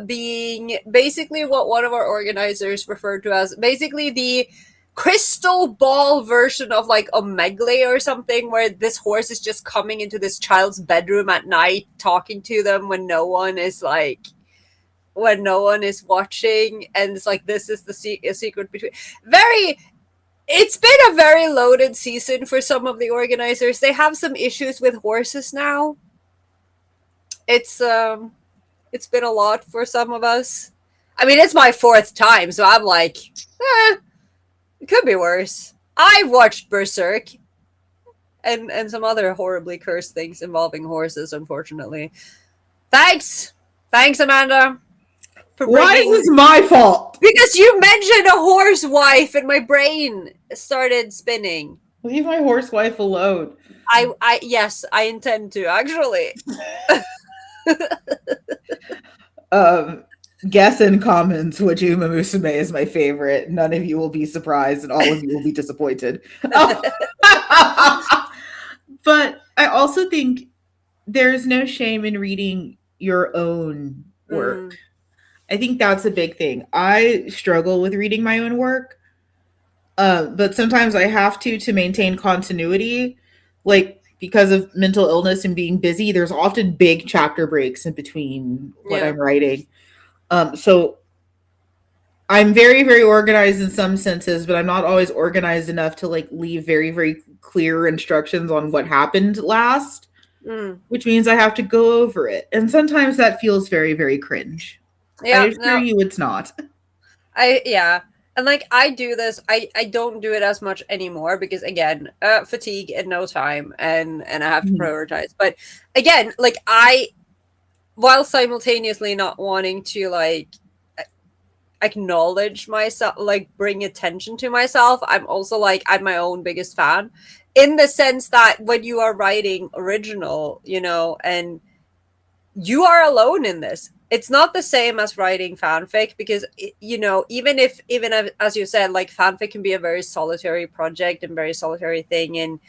being basically what one of our organizers referred to as basically the crystal ball version of like Omegle or something, where this horse is just coming into this child's bedroom at night, talking to them when no one is watching, and it's like this is the secret between very. It's been a very loaded season for some of the organizers. They have some issues with horses now. It's been a lot for some of us. I mean, it's my fourth time, so I'm like, it could be worse. I watched Berserk and some other horribly cursed things involving horses, unfortunately. Thanks, Amanda, for Why bringing. is this my fault? Because you mentioned a horse wife, and my brain started spinning. Leave my horse wife alone. Yes, I intend to actually. Guess in comments which Uma Musume is my favorite. None of you will be surprised, and all of you will be disappointed. But I also think there's no shame in reading your own work. I think that's a big thing. I struggle with reading my own work, but sometimes I have to maintain continuity. Like, because of mental illness and being busy, there's often big chapter breaks in between what I'm writing. So I'm very, very organized in some senses, but I'm not always organized enough to like leave very, very clear instructions on what happened last, which means I have to go over it. And sometimes that feels very, very cringe. I assure you it's not. And like I do this, I don't do it as much anymore because again, fatigue and no time, and I have to prioritize. But again, like while simultaneously not wanting to like acknowledge myself, like bring attention to myself, I'm also like I'm my own biggest fan, in the sense that when you are writing original, and you are alone in this. It's not the same as writing fanfic because, even as you said, like fanfic can be a very solitary project and very solitary thing. And,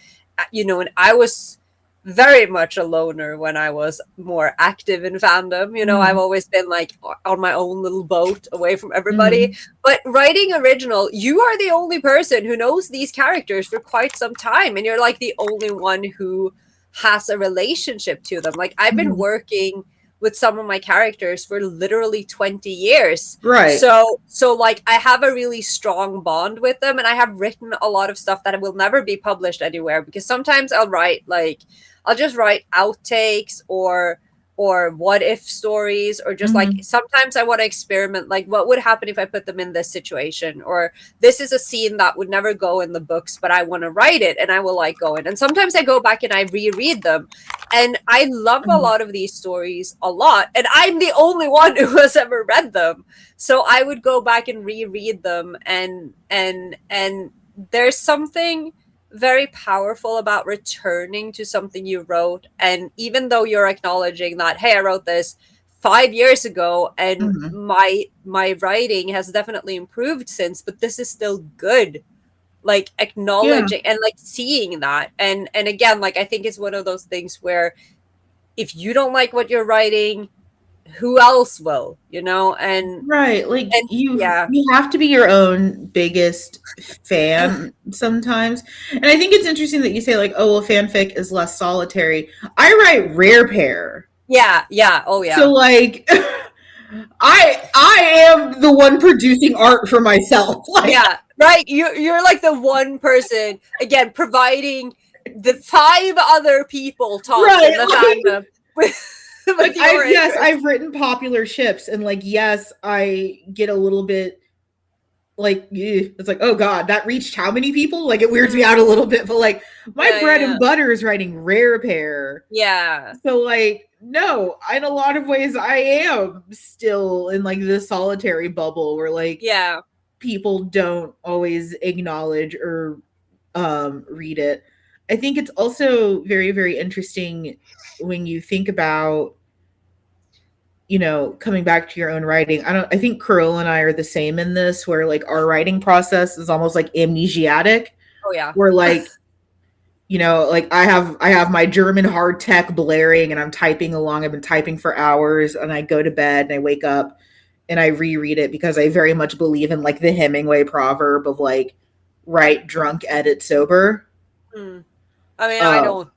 and I was very much a loner when I was more active in fandom. I've always been like on my own little boat away from everybody. But writing original, you are the only person who knows these characters for quite some time. And you're like the only one who has a relationship to them. Like I've been working with some of my characters for literally 20 years. Right. So like I have a really strong bond with them, and I have written a lot of stuff that will never be published anywhere because sometimes I'll just write outtakes or what if stories, or just like sometimes I want to experiment, like what would happen if I put them in this situation, or this is a scene that would never go in the books but I want to write it, and I will like go in, and sometimes I go back and I reread them, and I love a lot of these stories a lot, and I'm the only one who has ever read them, so I would go back and reread them, and there's something very powerful about returning to something you wrote, and even though you're acknowledging that, hey, I wrote this 5 years ago and my writing has definitely improved since, but this is still good, like acknowledging and like seeing that, and again, like I think it's one of those things where if you don't like what you're writing, who else will, and right, like you have to be your own biggest fan sometimes. And I think it's interesting that you say like, oh well, fanfic is less solitary. I write rare pair. So like I am the one producing art for myself. Like, right, you're like the one person again providing the 5 other people talk in the fandom with like I've written popular ships, and like yes, I get a little bit like it's like, oh god, that reached how many people? Like it weirds me out a little bit, but like my bread and butter is writing rare pair. So like no, in a lot of ways I am still in like this solitary bubble where like people don't always acknowledge or read it. I think it's also very, very interesting when you think about, coming back to your own writing. I think Carola and I are the same in this, where like our writing process is almost like amnesiatic. Oh yeah. Where like you know, like I have my German hard tech blaring and I'm typing along. I've been typing for hours and I go to bed and I wake up and I reread it because I very much believe in like the Hemingway proverb of like write drunk, edit sober. Mm. I mean, I Uh, don't,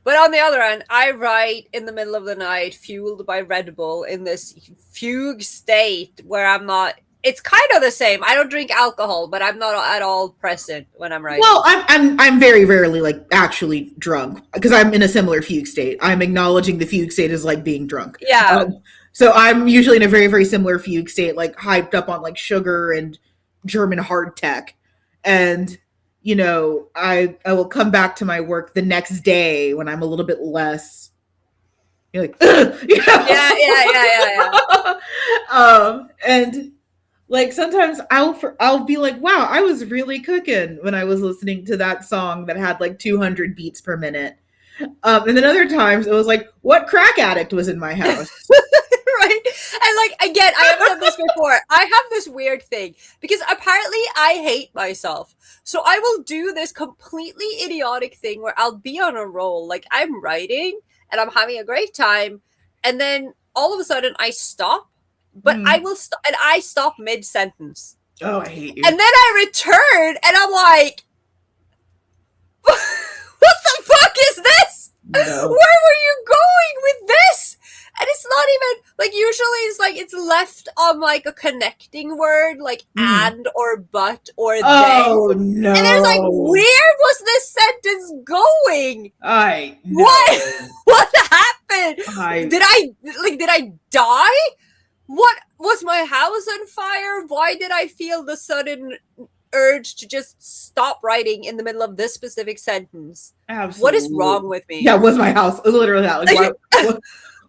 but on the other hand, I write in the middle of the night, fueled by Red Bull, in this fugue state where I'm not. It's kind of the same. I don't drink alcohol, but I'm not at all present when I'm well, writing. I'm very rarely like actually drunk because I'm in a similar fugue state. I'm acknowledging the fugue state as like being drunk. Yeah, So I'm usually in a very very similar fugue state, like hyped up on like sugar and German hard tech, and you know I will come back to my work the next day when I'm a little bit less. You're like, you yeah, know, yeah, yeah, yeah, yeah. and like sometimes I'll be like, wow, I was really cooking when I was listening to that song that had like 200 beats per minute. And then other times it was like, what crack addict was in my house? Right? And like again, I have said this before. I have this weird thing because apparently I hate myself. So I will do this completely idiotic thing where I'll be on a roll, like I'm writing and I'm having a great time, and then all of a sudden I stop, but I Mm. will stop and I stop mid sentence. Oh, I hate And you. then I return and I'm like, what the fuck is this? Where No. were you going with this? And it's not even like usually it's like it's left on like a connecting word like Mm. and or but or then. Oh And there's like, no. where was this sentence going? I What no. what happened? I Did I die? What was my house on fire? Why did I feel the sudden urge to just stop writing in the middle of this specific sentence? What is wrong absolutely. with me? Yeah, it was my house. Literally that. Like, Like, what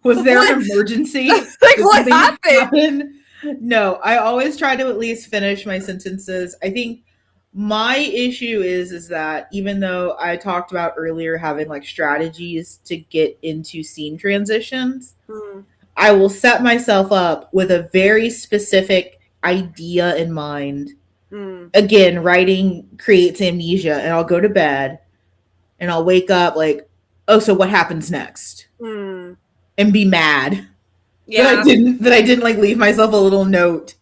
was there what an emergency? like Did what something happened? happen? No, I always try to at least finish my sentences. I think my issue is that even though I talked about earlier having like strategies to get into scene transitions, Hmm. I will set myself up with a very specific idea in mind. Hmm. Again, writing creates amnesia, and I'll go to bed and I'll wake up like, oh, so what happens next? Hmm. And be mad Yeah. that I didn't like leave myself a little note.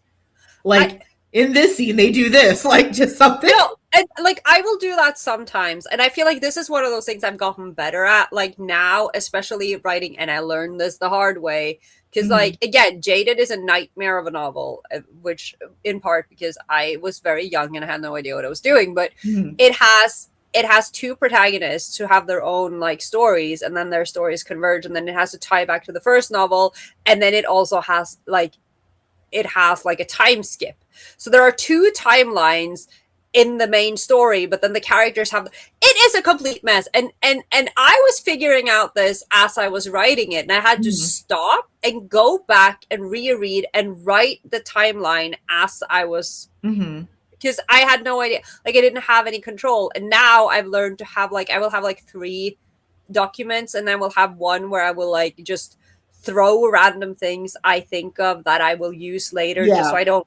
I Like in this scene they do this, like just something. no, and like I will do that sometimes, and I feel like this is one of those things I've gotten better at. Like now, especially writing, and I learned this the hard way because, Mhm. like, again, Jaded is a nightmare of a novel, which in part because I was very young and I had no idea what I was doing. But Mhm. it has two protagonists who have their own like stories, and then their stories converge, and then it has to tie back to the first novel, and then it has like a time skip. So there are two timelines in the main story, but then the characters have it is a complete mess. And I was figuring out this as I was writing it, and I had to Mhm. stop and go back and reread and write the timeline as I was Mhm. because I had no idea. Like I didn't have any control. And now I've learned to have like I will have like three documents, and then we'll have one where I will like just throw random things I think of that I will use later just Yeah. so I don't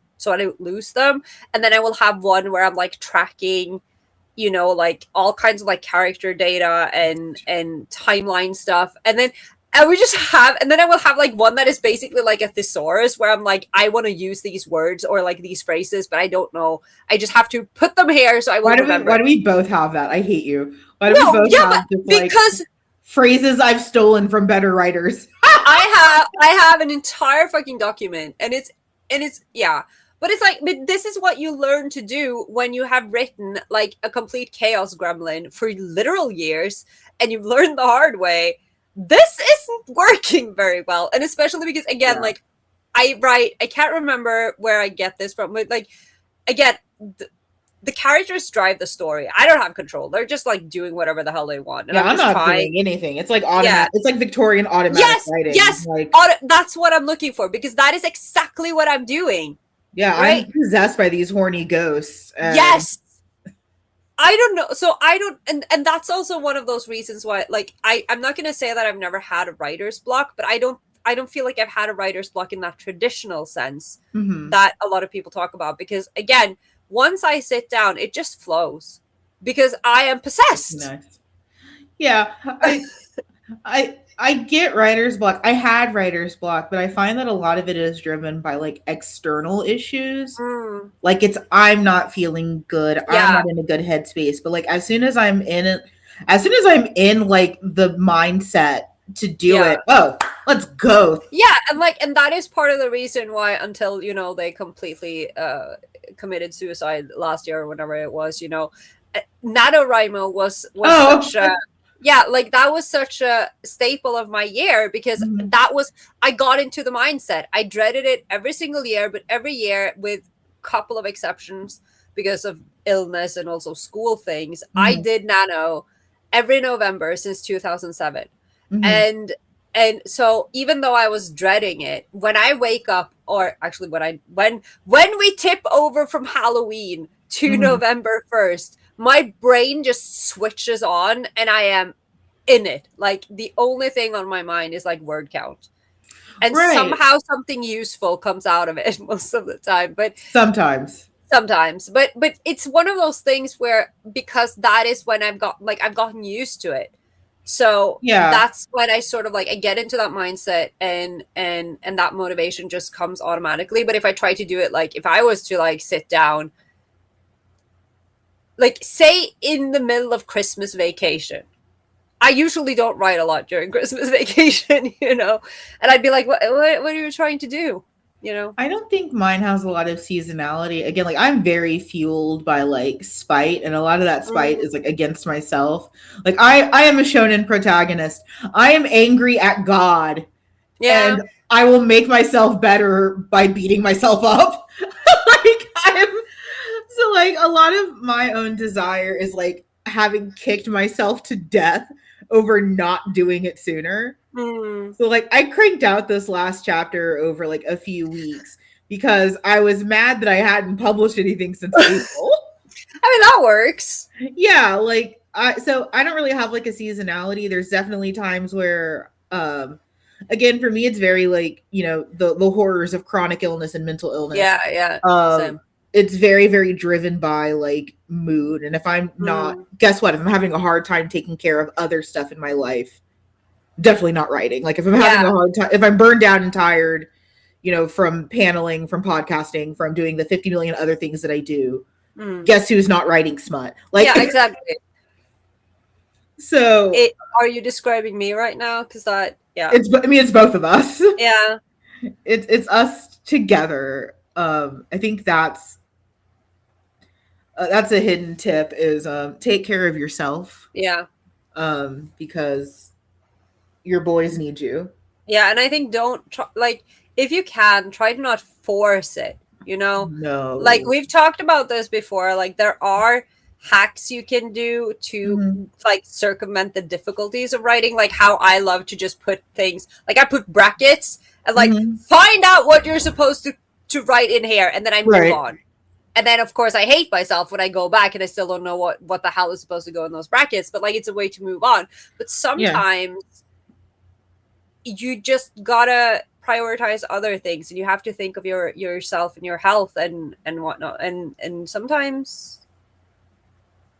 lose them. And then I will have one where I'm like tracking, like all kinds of like character data and timeline stuff. And then I will have like one that is basically like a thesaurus where I'm like, I want to use these words or like these phrases, but I don't know. I just have to put them here so I will Why remember. do we both have that? I hate you. Why do we No, both yeah, but have just like because phrases I've stolen from better writers? I have an entire fucking document, and it's yeah. But it's like, but this is what you learn to do when you have written like a complete chaos gremlin for literal years, and you've learned the hard way. This isn't working very well, and especially because again, Yeah. like I can't remember where I get this from, but like again, the characters drive the story. I don't have control. They're just like doing whatever the hell they want, and Yeah, I'm I'm just not trying. doing anything. It's like Yeah, automatic. It's like Victorian automatic yes, writing. yes. Like, That's what I'm looking for because that is exactly what I'm doing. yeah, Right? I'm possessed by these horny ghosts, and Yes. I don't know. So I don't, and that's also one of those reasons why, like, I'm not going to say that I've never had a writer's block, but I don't feel like I've had a writer's block in that traditional sense mhm. that a lot of people talk about because again, once I sit down, it just flows because I am possessed. Nice. Yeah, I get writer's block. I had writer's block, but I find that a lot of it is driven by like external issues. Mm, Like it's I'm not feeling good. I'm yeah, not in a good headspace. But like as soon as I'm in it, as soon as I'm in like the mindset to do yeah. it, oh, let's go. Yeah, and that is part of the reason why until, they completely committed suicide last year or whenever it was, NaNoWriMo was Oh, such a, yeah, like that was such a staple of my year because mhm, that was, I got into the mindset. I dreaded it every single year, but every year with couple of exceptions because of illness and also school things, I mhm, did Nano every November since 2007. mhm, And so even though I was dreading it, when I wake up, or actually when we tip over from Halloween to mhm. November 1st, my brain just switches on and I am in it. Like the only thing on my mind is like word count. And Right. somehow something useful comes out of it most of the time. But Sometimes. sometimes. But it's one of those things where, because that is when I've gotten used to it. So Yeah. that's when I sort of like I get into that mindset, and that motivation just comes automatically. But if I try to do it, like if I was to like sit down, like say in the middle of Christmas vacation, I usually don't write a lot during Christmas vacation, and I'd be like, what are you trying to do, I don't think mine has a lot of seasonality. Again, like I'm very fueled by like spite, and a lot of that spite Mm, is like against myself. Like I am a shonen protagonist. I am angry at God, yeah. and I will make myself better by beating myself up. Like I'm so like a lot of my own desire is like having kicked myself to death over not doing it sooner. Mm. So like I cranked out this last chapter over like a few weeks because I was mad that I hadn't published anything since April. I mean, that works. Yeah, like I don't really have like a seasonality. There's definitely times where again for me it's very like, the horrors of chronic illness and mental illness. Yeah, yeah, Um same. it's very very driven by like mood, and if I'm not, Mm. guess what, if I'm having a hard time taking care of other stuff in my life, definitely not writing. Like if I'm having a Yeah. hard time, if I'm burned out and tired, from paneling, from podcasting, from doing the 50 million other things that I do, Mm. guess who's not writing smut? Like Yeah, exactly. so Are you describing me right now? Because that, yeah, it's both of us. yeah, It's us together. I think that's a hidden tip is take care of yourself, yeah, because your boys need you. yeah. And I think don't try, like, if you can, try to not force it. Like No. we've talked about this before. Like there are hacks you can do to Mhm. like circumvent the difficulties of writing. Like how I love to just put things, like I put brackets and like Mhm. find out what you're supposed to write in here, and then I move Right. on. And then of course I hate myself when I go back and I still don't know what the hell is supposed to go in those brackets, but like it's a way to move on. But Yeah. sometimes you just gotta prioritize other things, and you have to think of yourself and your health and whatnot, and sometimes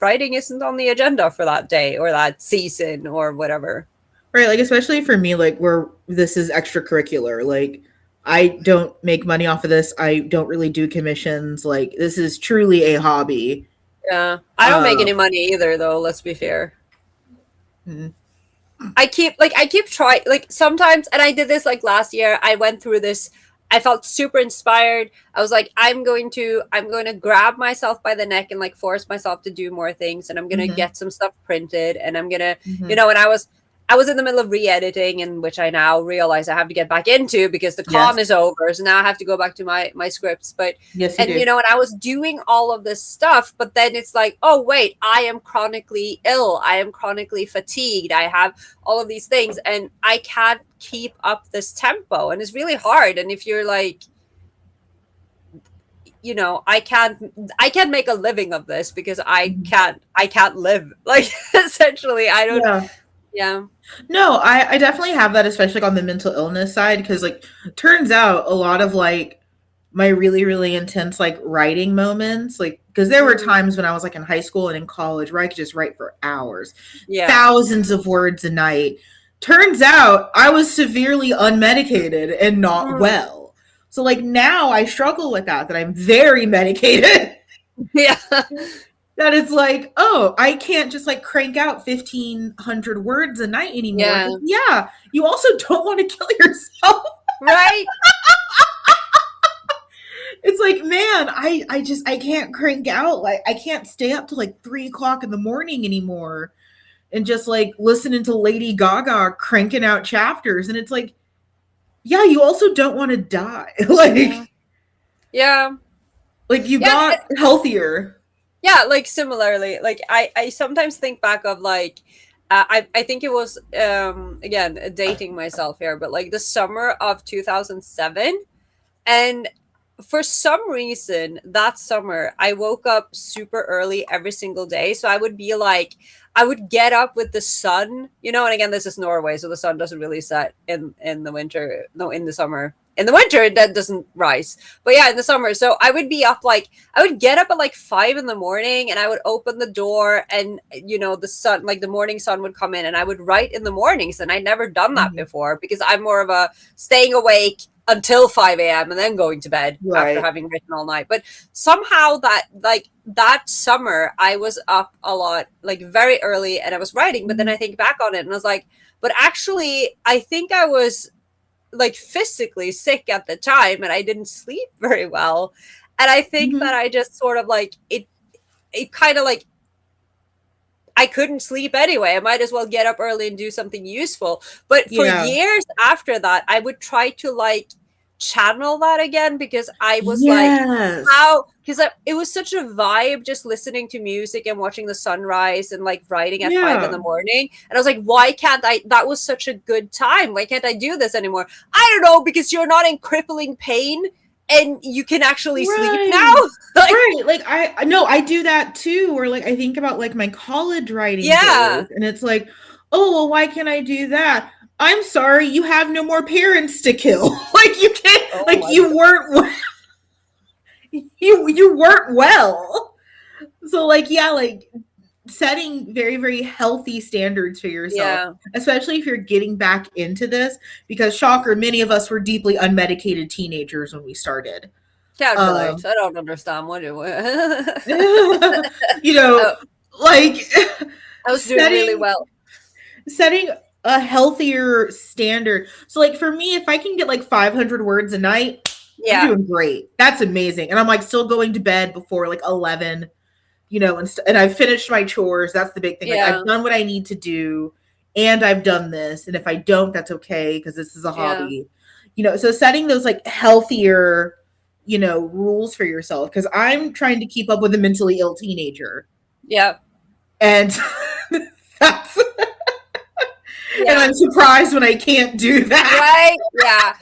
writing isn't on the agenda for that day or that season or whatever. Right, like especially for me, like where this is extracurricular. Like I don't make money off of this. I don't really do commissions. Like this is truly a hobby. Yeah, I don't make Uh, any money either, though, let's be fair. mm, I keep trying, like sometimes, and I did this like last year. I went through this. I felt super inspired. I was like, I'm going to grab myself by the neck and like force myself to do more things, and I'm going to mhm, get some stuff printed, and I'm going to, mhm. and I was in the middle of re-editing, and which I now realize I have to get back into because the con Yes, is over. So now I have to go back to my scripts. But yes, you and do. and I was doing all of this stuff, but then it's like, oh wait, I am chronically ill. I am chronically fatigued. I have all of these things, and I can't keep up this tempo, and it's really hard. And if you're like, I can't make a living of this because I Mhm. can't live. Like essentially, I don't. Yeah. Yeah. No, I definitely have that, especially like on the mental illness side, because like turns out a lot of like my really, really intense like writing moments. Like, because there were times when I was like in high school and in college where I could just write for hours, Yeah. thousands of words a night. Turns out I was severely unmedicated and not Mm. well. So like now I struggle with that I'm very medicated. Yeah. That it's like, oh, I can't just like crank out 1,500 words a night anymore. Yeah. Yeah, you also don't want to kill yourself. Right. It's like, man, I just I can't crank out, like I can't stay up till like 3 o'clock in the morning anymore and just like listening to Lady Gaga cranking out chapters. And it's like, yeah, you also don't want to die. Yeah. Yeah. Like you Yeah. got healthier. Yeah, like similarly, like I sometimes think back of like I think it was again dating myself here, but like the summer of 2007, and for some reason that summer I woke up super early every single day. So I would be like, I would get up with the sun, you know, and again this is Norway, so the sun doesn't really set in the winter, no, in the summer. In the winter that doesn't rise, but yeah, in the summer. So I would be up like, I would get up at like 5 in the morning and I would open the door and you know the sun, like the morning sun would come in and I would write in the mornings. And I'd never done that Mhm. before because I'm more of a staying awake until 5 a.m. and then going to bed after Right. having written all night. But somehow that like that summer I was up a lot, like very early, and I was writing. But then I think back on it and I was like, but actually I think I was like physically sick at the time and I didn't sleep very well. And I think that Mhm. I just sort of like it kind of like I couldn't sleep anyway. I might as well get up early and do something useful. But for Yeah. years after that, I would try to like channel that again because I was like, Yes. how, because it was such a vibe just listening to music and watching the sunrise and like writing at 5 in the morning. And I was like, why can't I? That was such a good time. Why can't I do this anymore? I don't know, because you're not in crippling pain and you can actually sleep now. Right. Like, Right. Like I no, I do that too. Or like I think about like my college writing yeah. days and it's like, oh well, why can't I do that? I'm sorry, you have no more parents to kill. Like you can't Oh like my you weren't you weren't well. So like yeah, like setting very, very healthy standards for yourself, yeah. especially if you're getting back into this, because shocker, many of us were deeply unmedicated teenagers when we started. Can't relate. Um, I don't understand what it was. you know, Oh, like I was doing really setting well. setting a healthier standard. So like for me, if I can get like 500 words a night, I'm Yeah. doing great. That's amazing. And I'm like still going to bed before like 11, you know, and I've finished my chores. That's the big thing. Like Yeah. I've done what I need to do and I've done this. And if I don't, that's okay because this is a Yeah. hobby. You know, so setting those like healthier, you know, rules for yourself because I'm trying to keep up with a mentally ill teenager. Yeah. And that's and Yeah. I'm surprised when I can't do that. Right. Yeah.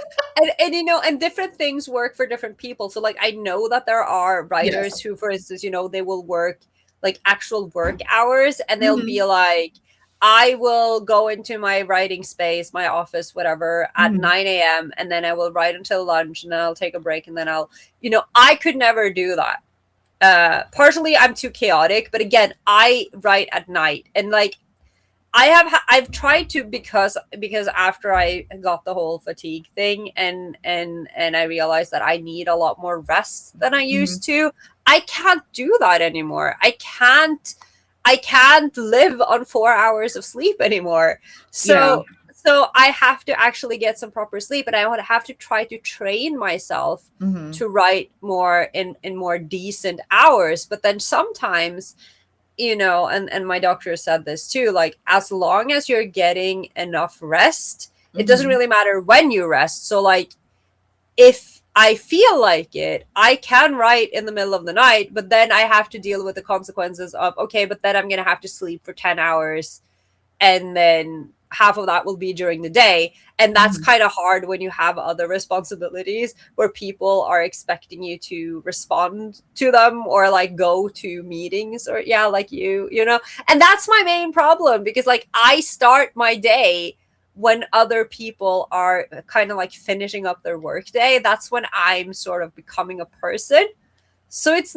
And you know, and different things work for different people. So like I know that there are Yes. writers who, for instance, you know, they will work like actual work hours and they'll be Mhm. like, I will go into my writing space, my office, whatever, at Mhm. 9 a.m. and then I will write until lunch and then I'll take a break and then I'll, you know, I could never do that. Partially I'm too chaotic, but again, I write at night and like I've tried to because after I got the whole fatigue thing and I realized that I need a lot more rest than I Mhm. used to. I can't do that anymore. I can't live on 4 hours of sleep anymore. Yeah. So I have to actually get some proper sleep and I would have to try to train myself Mhm. to write more in more decent hours. But then sometimes, you know, and my doctor said this too, like as long as you're getting enough rest, it doesn't Mhm. really matter when you rest. So like if I feel like it, I can write in the middle of the night, but then I have to deal with the consequences of, okay, but then I'm going to have to sleep for 10 hours and then half of that will be during the day. And that's Mhm. kind of hard when you have other responsibilities where people are expecting you to respond to them or like go to meetings or yeah, like you know. And that's my main problem because like I start my day when other people are kind of like finishing up their workday, that's when I'm sort of becoming a person. So it's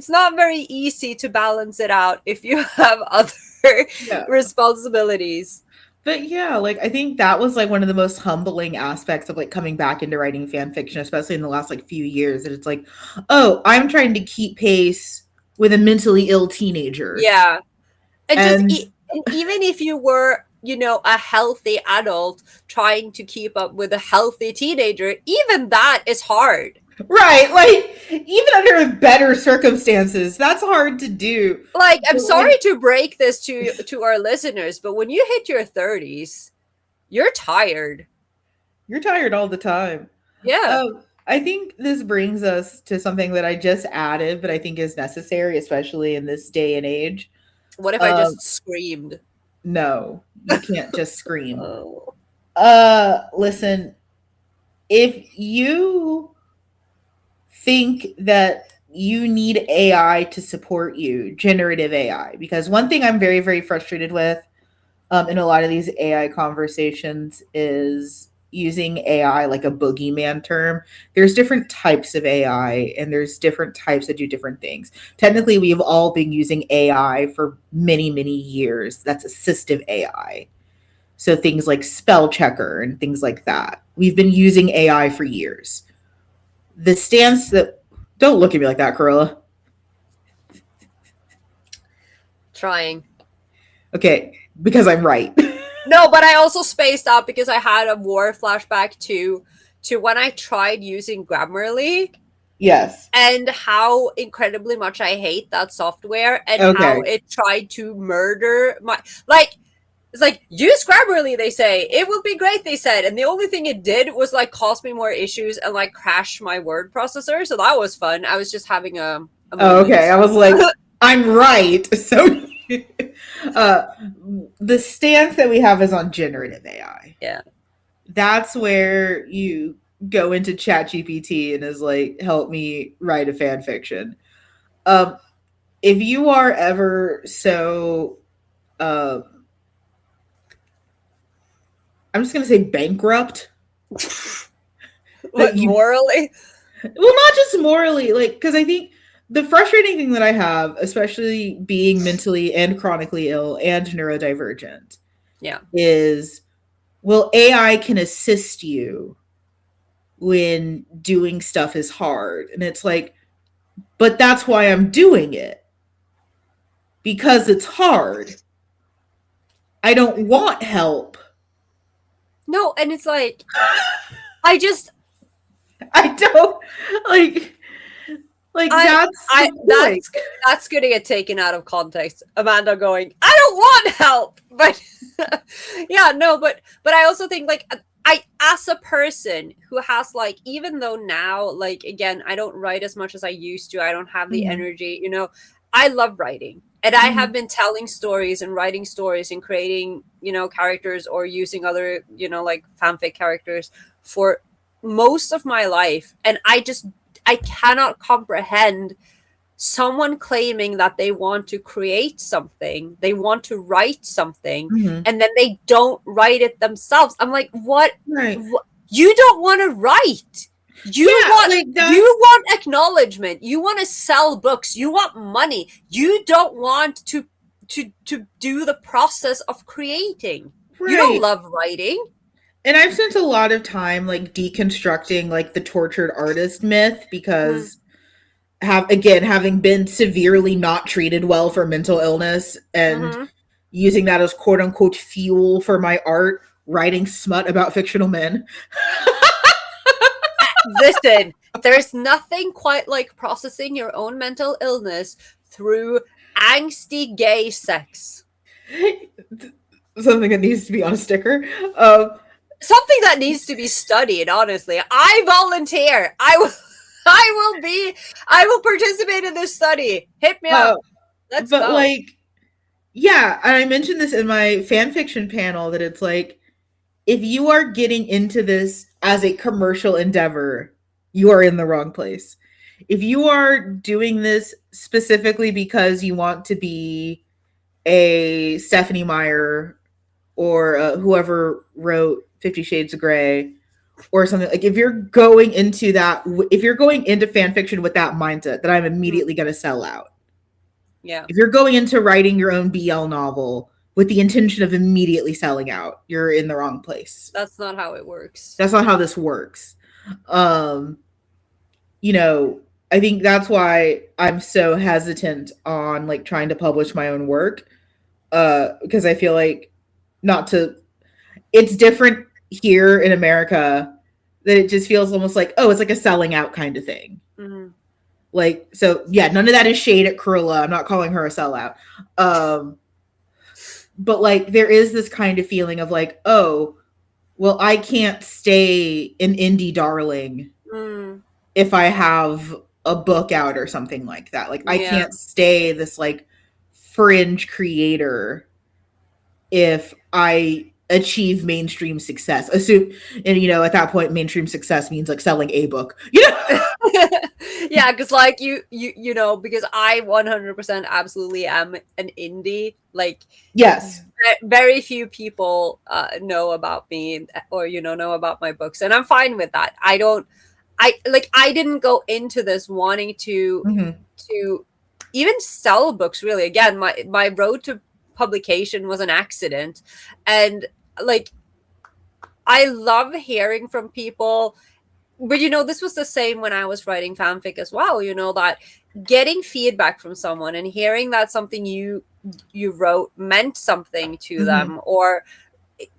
not very easy to balance it out if you have other Yeah. responsibilities. But yeah, like I think that was like one of the most humbling aspects of like coming back into writing fan fiction, especially in the last like few years. And it's like, oh, I'm trying to keep pace with a mentally ill teenager. Yeah. And just And and even if you were, a healthy adult trying to keep up with a healthy teenager, even that is hard. right, like even under better circumstances, that's hard to do. Like, I'm But sorry like to break this to our listeners, but when you hit your 30s, you're tired. you're tired all the time. Yeah. I think this brings us to something that I just added, but I think is necessary, especially in this day and age. What if I Um, just screamed? no, you can't just scream. Oh. Listen, if you think that you need AI to support you, generative AI, because one thing I'm very, very frustrated with in a lot of these AI conversations is using AI like a boogeyman term. There's different types of AI and there's different types that do different things. Technically, we've all been using AI for many, many years. That's assistive AI. So things like spell checker and things like that. We've been using AI for years. The stance that don't look at me like that, Carola. Trying. Okay, because I'm right. No, but I also spaced out because I had a war flashback to when I tried using Grammarly yes. and how incredibly much I hate that software and how Okay. it tried to murder my like it's like use Grammarly, they say. It will be great, they said. And the only thing it did was like cause me more issues and like crash my word processor. So that was fun. I was just having a Oh, okay. moment. I was like, I'm right. So uh the stance that we have is on generative AI. Yeah. That's where you go into Chat GPT and is like, help me write a fan fiction. Um, if you are ever so um I'm just gonna say bankrupt that What, you morally? well not just morally, like because I think the frustrating thing that I have, especially being mentally and chronically ill and neurodivergent, Yeah. is well, AI can assist you when doing stuff is hard. And it's like, but that's why I'm doing it because it's hard. I don't want help. No, and it's like I just I don't like I that's the I point. that's gonna get taken out of context. Amanda going, I don't want help, but yeah, no, but I also think like I as a person who has like even though now like again I don't write as much as I used to. I don't have the Mhm, energy. I love writing. And I have mhm, been telling stories and writing stories and creating, characters or using other, like fanfic characters for most of my life. And I cannot comprehend someone claiming that they want to create something, they want to write something, mhm. and then they don't write it themselves. I'm like, what? Right. You don't want to write. You Yeah, want like you that's want acknowledgement. You want to sell books. You want money. You don't want to do the process of creating. You don't right. love writing. And I've spent a lot of time like deconstructing like the tortured artist myth Mm-hmm. because have again having been severely not treated well for mental illness and Mm-hmm. using that as quote unquote fuel for my art, writing smut about fictional men. Listen, there's nothing quite like processing your own mental illness through angsty gay sex. Something that needs to be on a sticker. Something that needs to be studied, honestly. I volunteer. I will participate in this study. Hit me uh, up. Let's but go. like, yeah, and I mentioned this in my fan fiction panel that it's like, if you are getting into this as a commercial endeavor, you are in the wrong place. If you are doing this specifically because you want to be a Stephanie Meyer or whoever wrote 50 Shades of Grey or something. Like, if you're going into that, if you're going into fan fiction with that mindset, that I'm immediately going to sell out. Yeah. If you're going into writing your own BL novel with the intention of immediately selling out, you're in the wrong place. That's not how it works. That's not how this works. You know, I think that's why I'm so hesitant on like trying to publish my own work. Because I feel like not to it's different here in America, that it just feels almost like, oh, it's like a selling out kind of thing. Mm-hmm. Like, so yeah, none of that is shade at Carola. I'm not calling her a sellout. But like there is this kind of feeling of like, oh, well, I can't stay an indie darling if I have a book out or something like that. Like I can't stay this like fringe creator if I achieve mainstream success. Assume, and you know, at that point, mainstream success means like selling a book. You know? Yeah, because like you know, because I 100% absolutely am an indie. Like, yes, very few people know about me or know about my books, and I'm fine with that. I didn't go into this wanting to even sell books. Really, again, my road to publication was an accident, and like I love hearing from people. But this was the same when I was writing fanfic as well. That getting feedback from someone and hearing that something you wrote meant something to them or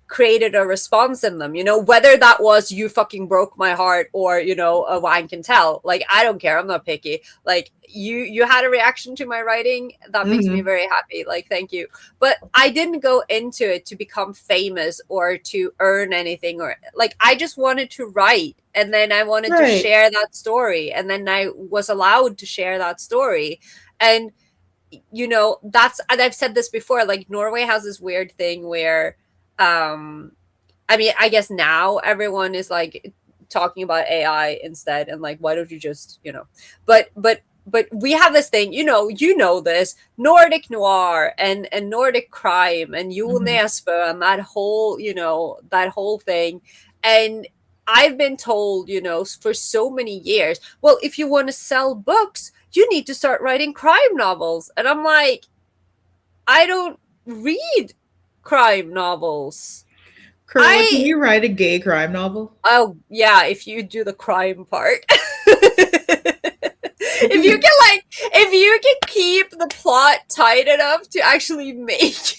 created a response in them, whether that was you fucking broke my heart or a wine can tell. Like, I don't care, I'm not picky. Like, you had a reaction to my writing that makes me very happy. Like, thank you. But I didn't go into it to become famous or to earn anything, or like, I just wanted to write, and then I wanted to share that story, and then I was allowed to share that story. And and I've said this before, like, Norway has this weird thing where I mean, I guess now everyone is like talking about AI instead, and like, why don't you just, but we have this thing, this Nordic noir and Nordic crime and Jul Nesbø and that whole thing. And I've been told, for so many years, well, if you want to sell books, you need to start writing crime novels. And I'm like, I don't read crime novels. Carola, can you write a gay crime novel? Oh yeah, if you do the crime part. if you can keep the plot tight enough to actually make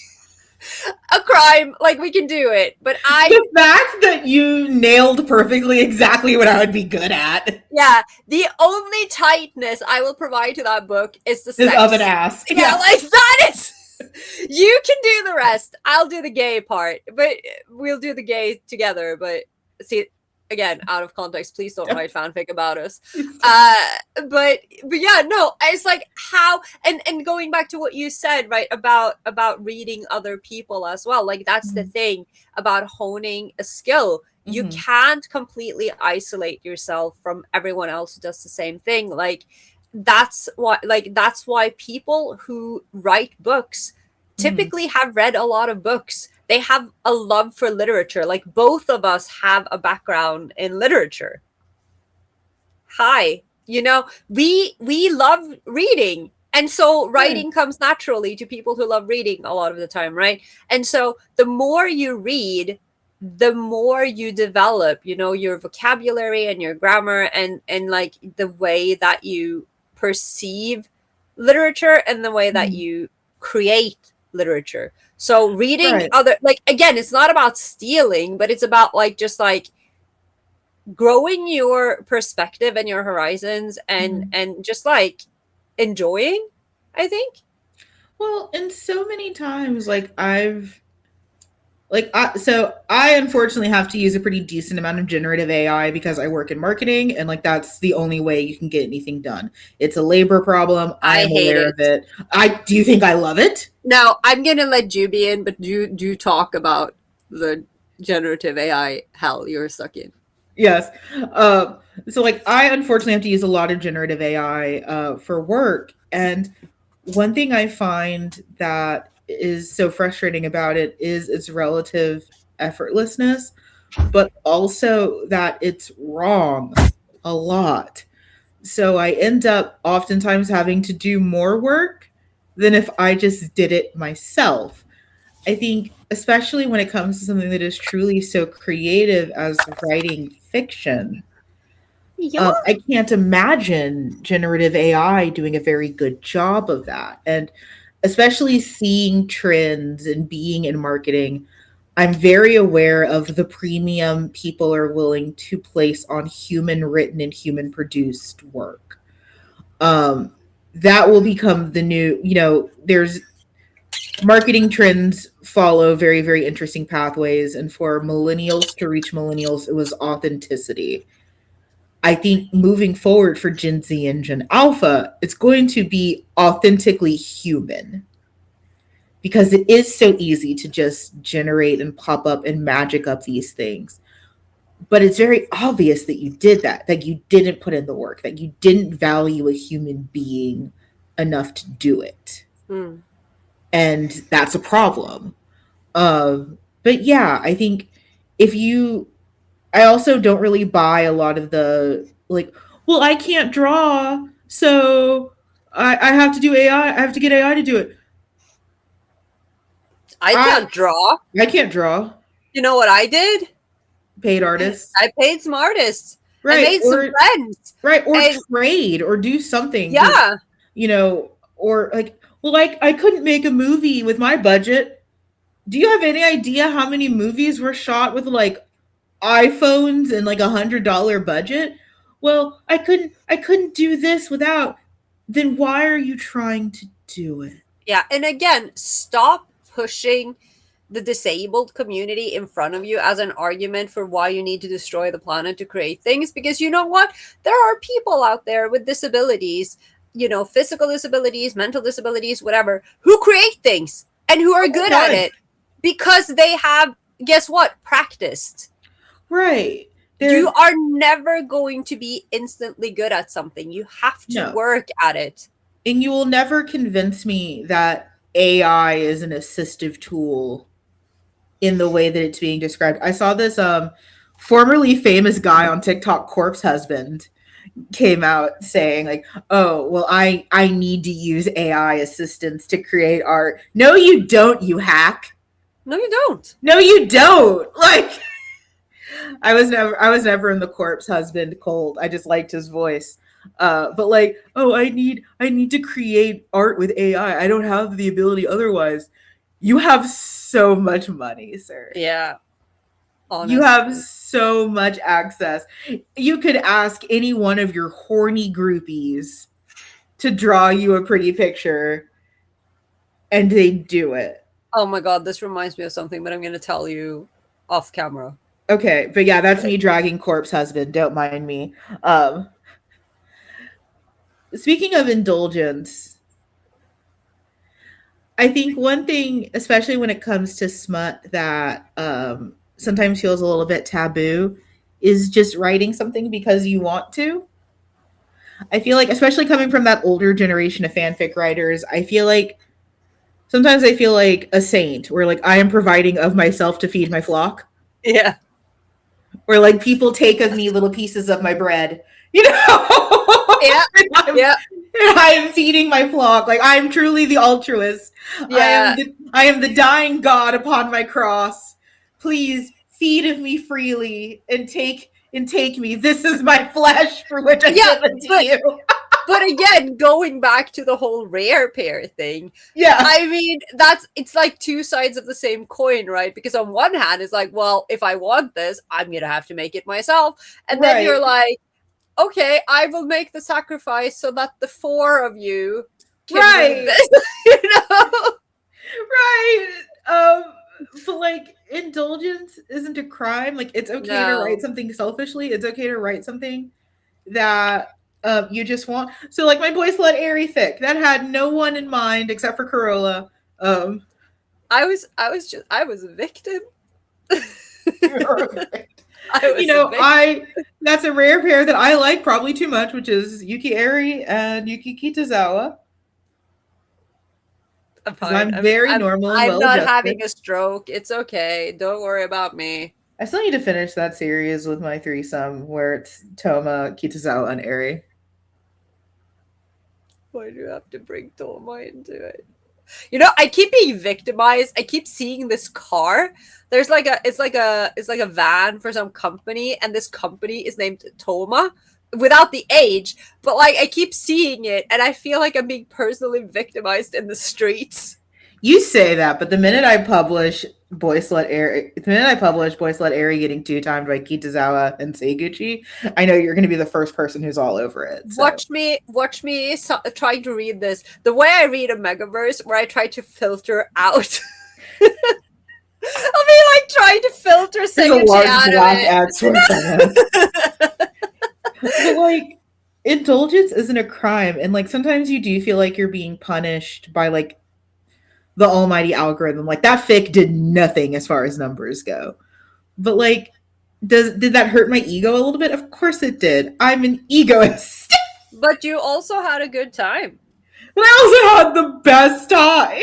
a crime, like, we can do it. But the fact that you nailed perfectly exactly what I would be good at. Yeah, the only tightness I will provide to that book is the sex of an ass. Yeah, like, that is. You can do the rest. I'll do the gay part, but we'll do the gay together. But see, again, out of context, please don't write fanfic about us. But yeah, no, it's like how, and going back to what you said, right, about reading other people as well. Like, that's the thing about honing a skill. You can't completely isolate yourself from everyone else who does the same thing. Like, that's why people who write books typically have read a lot of books. They have a love for literature. Like, both of us have a background in literature. Hi, we love reading. And so writing comes naturally to people who love reading a lot of the time, right? And so the more you read, the more you develop, your vocabulary and your grammar and like the way that you perceive literature and the way that you create literature. So reading other, like, again, it's not about stealing, but it's about like just like growing your perspective and your horizons and just like enjoying, I think. Well, and so many times, like, so I unfortunately have to use a pretty decent amount of generative AI because I work in marketing, and like, that's the only way you can get anything done. It's a labor problem. I'm aware of it. Do you think I love it? Now, I'm gonna let you be in, but do talk about the generative AI hell you're stuck in. Yes. So like, I unfortunately have to use a lot of generative AI for work, and one thing I find that is so frustrating about it is its relative effortlessness, but also that it's wrong a lot. So I end up oftentimes having to do more work than if I just did it myself. I think, especially when it comes to something that is truly so creative as writing fiction, Yeah. I can't imagine generative AI doing a very good job of that. And especially seeing trends and being in marketing, I'm very aware of the premium people are willing to place on human written and human produced work. Um, that will become the new, there's marketing trends follow very, very interesting pathways. And for millennials to reach millennials, it was authenticity. I think moving forward for Gen Z and Gen Alpha, it's going to be authentically human because it is so easy to just generate and pop up and magic up these things. But it's very obvious that you did that you didn't put in the work, that you didn't value a human being enough to do it. Hmm. And that's a problem. But yeah, I think if you, I also don't really buy a lot of the like, well, I can't draw, so I have to do AI. I have to get AI to do it. I I can't draw. I can't draw. You know what I did? Paid artists, I paid some artists. I right? made some friends. Or And trade or do something because yeah. or like, well, like I couldn't make a movie with my budget. Do you have any idea how many movies were shot with like iPhones and like $100 budget? Well, I couldn't do this without. Then why are you trying to do it? Yeah. And again, stop pushing the disabled community in front of you as an argument for why you need to destroy the planet to create things, because you know what, there are people out there with disabilities, physical disabilities, mental disabilities, whatever, who create things and who are good at it because they have, guess what, practiced. Right. You are never going to be instantly good at something. You have to work at it. And you will never convince me that AI is an assistive tool in the way that it's being described. I saw this formerly famous guy on TikTok, Corpse Husband, came out saying like, "Oh, well, I need to use AI assistants to create art." No, you don't, you hack. No, you don't. No, you don't. Like, I was never in the Corpse Husband cold. I just liked his voice. But like, oh, I need to create art with AI. I don't have the ability otherwise. You have so much money, sir. Yeah. Honestly. You have so much access. You could ask any one of your horny groupies to draw you a pretty picture and they do it. Oh my god, this reminds me of something, but I'm going to tell you off camera. Okay, but yeah, that's me dragging Corpse Husband. Don't mind me. Speaking of indulgence, I think one thing, especially when it comes to smut, that sometimes feels a little bit taboo is just writing something because you want to. I feel like, especially coming from that older generation of fanfic writers, sometimes I feel like a saint, where like I am providing of myself to feed my flock. Yeah. Where like people take of me little pieces of my bread, you know? Yeah. Yeah. And I am feeding my flock. Like, I'm truly the altruist. Yeah. I am the dying God upon my cross. Please feed of me freely and take me. This is my flesh for which I give it to you. But again, going back to the whole rare pair thing, yeah, I mean, it's like two sides of the same coin, right? Because on one hand, it's like, well, if I want this, I'm gonna have to make it myself, and then you're like, okay, I will make the sacrifice so that the four of you can do this, you know? Right. But like, indulgence isn't a crime. Like, it's okay to write something selfishly. It's okay to write something that you just want. So like my boy Slut Airy Fic, that had no one in mind except for Carola. I was a victim. That's a rare pair that I like probably too much, which is Yuki Eri and Yuki Kitazawa. I'm Because fine. I'm very normal and I'm well not adjusted. having a stroke. It's okay. Don't worry about me. I still need to finish that series with my threesome where it's Toma, Kitazawa, and Eri. Why do you have to bring Toma into it? You know, I keep being victimized. I keep seeing this car. There's like a it's like a van for some company, and this company is named Toma without the age, but like I keep seeing it and I feel like I'm being personally victimized in the streets. You say that, but the minute I publish Boy Slut Eri getting two timed by Kitazawa and Seiguchi, I know you're going to be the first person who's all over it. So Watch me trying to read this the way I read a Megaverse, where I try to filter out. I'll be like trying to filter there's a Seiguchi large out of black it. ad towards that. But like, indulgence isn't a crime, and like sometimes you do feel like you're being punished by like the almighty algorithm. Like that fic did nothing as far as numbers go. But like, did that hurt my ego a little bit? Of course it did. I'm an egoist. But you also had a good time. But I also had the best time.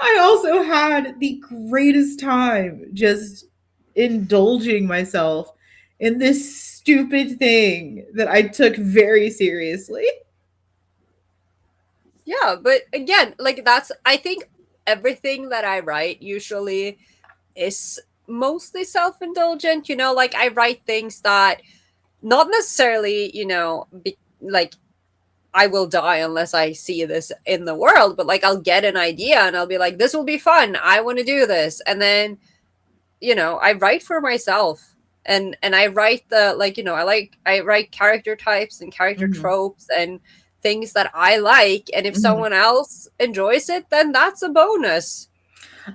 I also had the greatest time just indulging myself in this stupid thing that I took very seriously. Yeah, but again, like that's I think everything that I write usually is mostly self-indulgent, you know, like I write things that not necessarily, you know, like I will die unless I see this in the world, but like I'll get an idea and I'll be like, this will be fun. I want to do this. And then, you know, I write for myself. And I write the like, you know, I write character types and character Mm-hmm. tropes and things that I like. And if Mm-hmm. someone else enjoys it, then that's a bonus.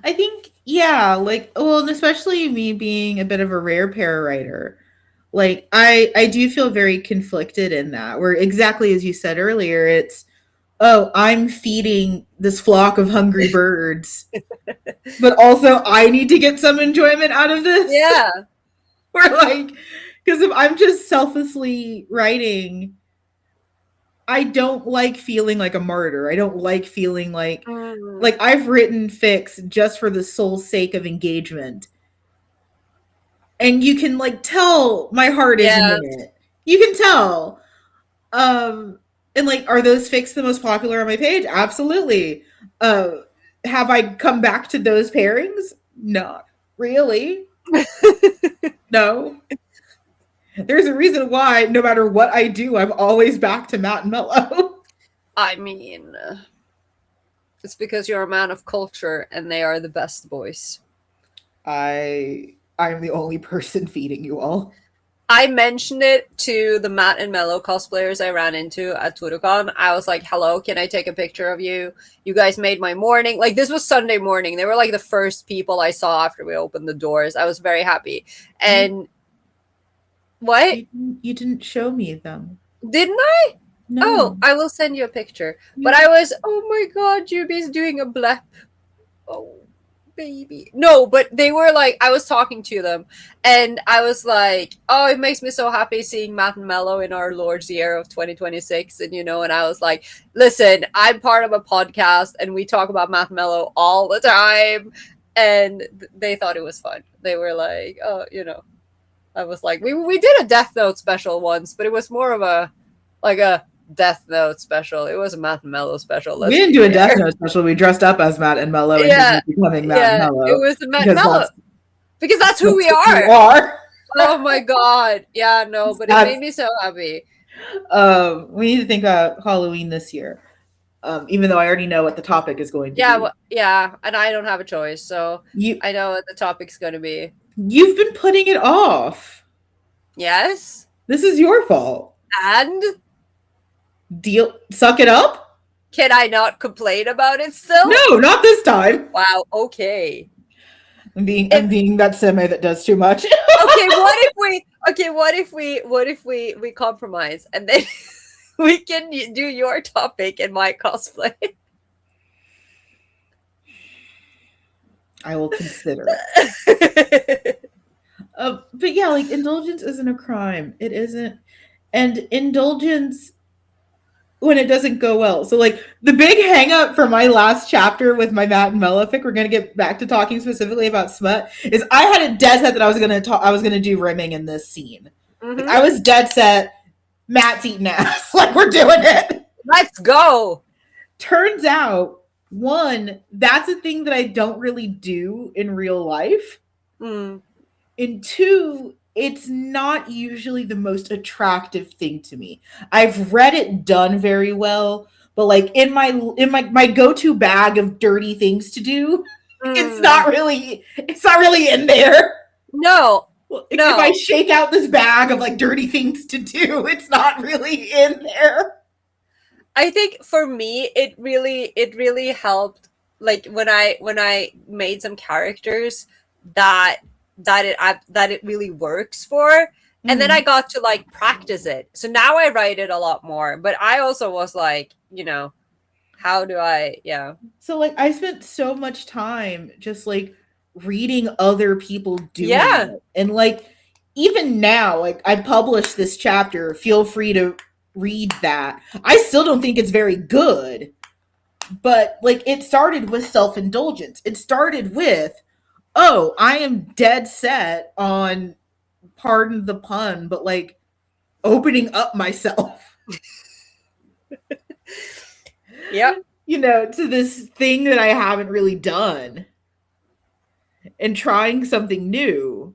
I think, yeah, like, well, and especially me being a bit of a rare pair writer, like, I do feel very conflicted in that, where exactly as you said earlier, it's, oh, I'm feeding this flock of hungry birds, but also I need to get some enjoyment out of this. Yeah. Or like, because if I'm just selflessly writing, I don't like feeling like a martyr. I don't like feeling Mm. I've written fics just for the sole sake of engagement. And you can like tell my heart isn't Yeah. in it. You can tell. And like, are those fics the most popular on my page? Absolutely. Uh have I come back to those pairings? Not really. No. There's a reason why no matter what I do, I'm always back to Matt and Mello. I mean, it's because you're a man of culture and they are the best boys. I'm the only person feeding you all. I mentioned it to the Matt and Mello cosplayers I ran into at TwitterCon. I was like, hello, can I take a picture of you? You guys made my morning. Like, this was Sunday morning. They were like the first people I saw after we opened the doors. I was very happy. And what? You didn't show me them. Didn't I? No. Oh, I will send you a picture. But I was, oh my god, Juby's doing a blep. Oh, baby. No, but they were like, I was talking to them and I was like, oh, it makes me so happy seeing Matt and Mello in our Lord's year of 2026. And, you know, and I was like, listen, I'm part of a podcast and we talk about Matt and Mello all the time. And they thought it was fun. They were like, oh, you know, I was like, we did a Death Note special once, but it was more of a Death Note special. It was a Matt and Mello special. We didn't do a Death Note special. We dressed up as Matt and Mello and becoming Matt and Mello. It was the Matt and Mello. Because that's who we are. Oh my god. Yeah, no, but it made me so happy. We need to think about Halloween this year. Even though I already know what the topic is going to be. Well, yeah, and I don't have a choice, so I know what the topic's going to be. You've been putting it off. Yes? This is your fault. And? Suck it up? Can I not complain about it still? No, not this time. Wow, okay. I'm being that semi that does too much. What if we compromise and then we can do your topic and my cosplay? I will consider it. But yeah, like indulgence isn't a crime. It isn't. And indulgence when it doesn't go well. So like the big hang up for my last chapter with my Matt and Malefic, we're gonna get back to talking specifically about Smut, is I had a dead set that I was gonna do rimming in this scene. Like Mm-hmm. I was dead set, Matt's eating ass. Like we're doing it. Let's go. Turns out, one, that's a thing that I don't really do in real life. Mm. And two, it's not usually the most attractive thing to me. I've read it done very well, but like in my go-to bag of dirty things to do, Mm. it's not really in there. No, If I no. shake out this bag of like dirty things to do, it's not really in there. I think for me, it really helped. Like when I made some characters that that it really works for, and then I Mm. got to like practice it. So now I write it a lot more. But I also was like, how do I? Yeah, So like I spent so much time just like reading other people doing yeah, it. And like even now, like I published this chapter, feel free to read that. I still don't think it's very good, but like it started with self-indulgence. It started with, oh, I am dead set on, pardon the pun, but like opening up myself, yeah. to this thing that I haven't really done and trying something new,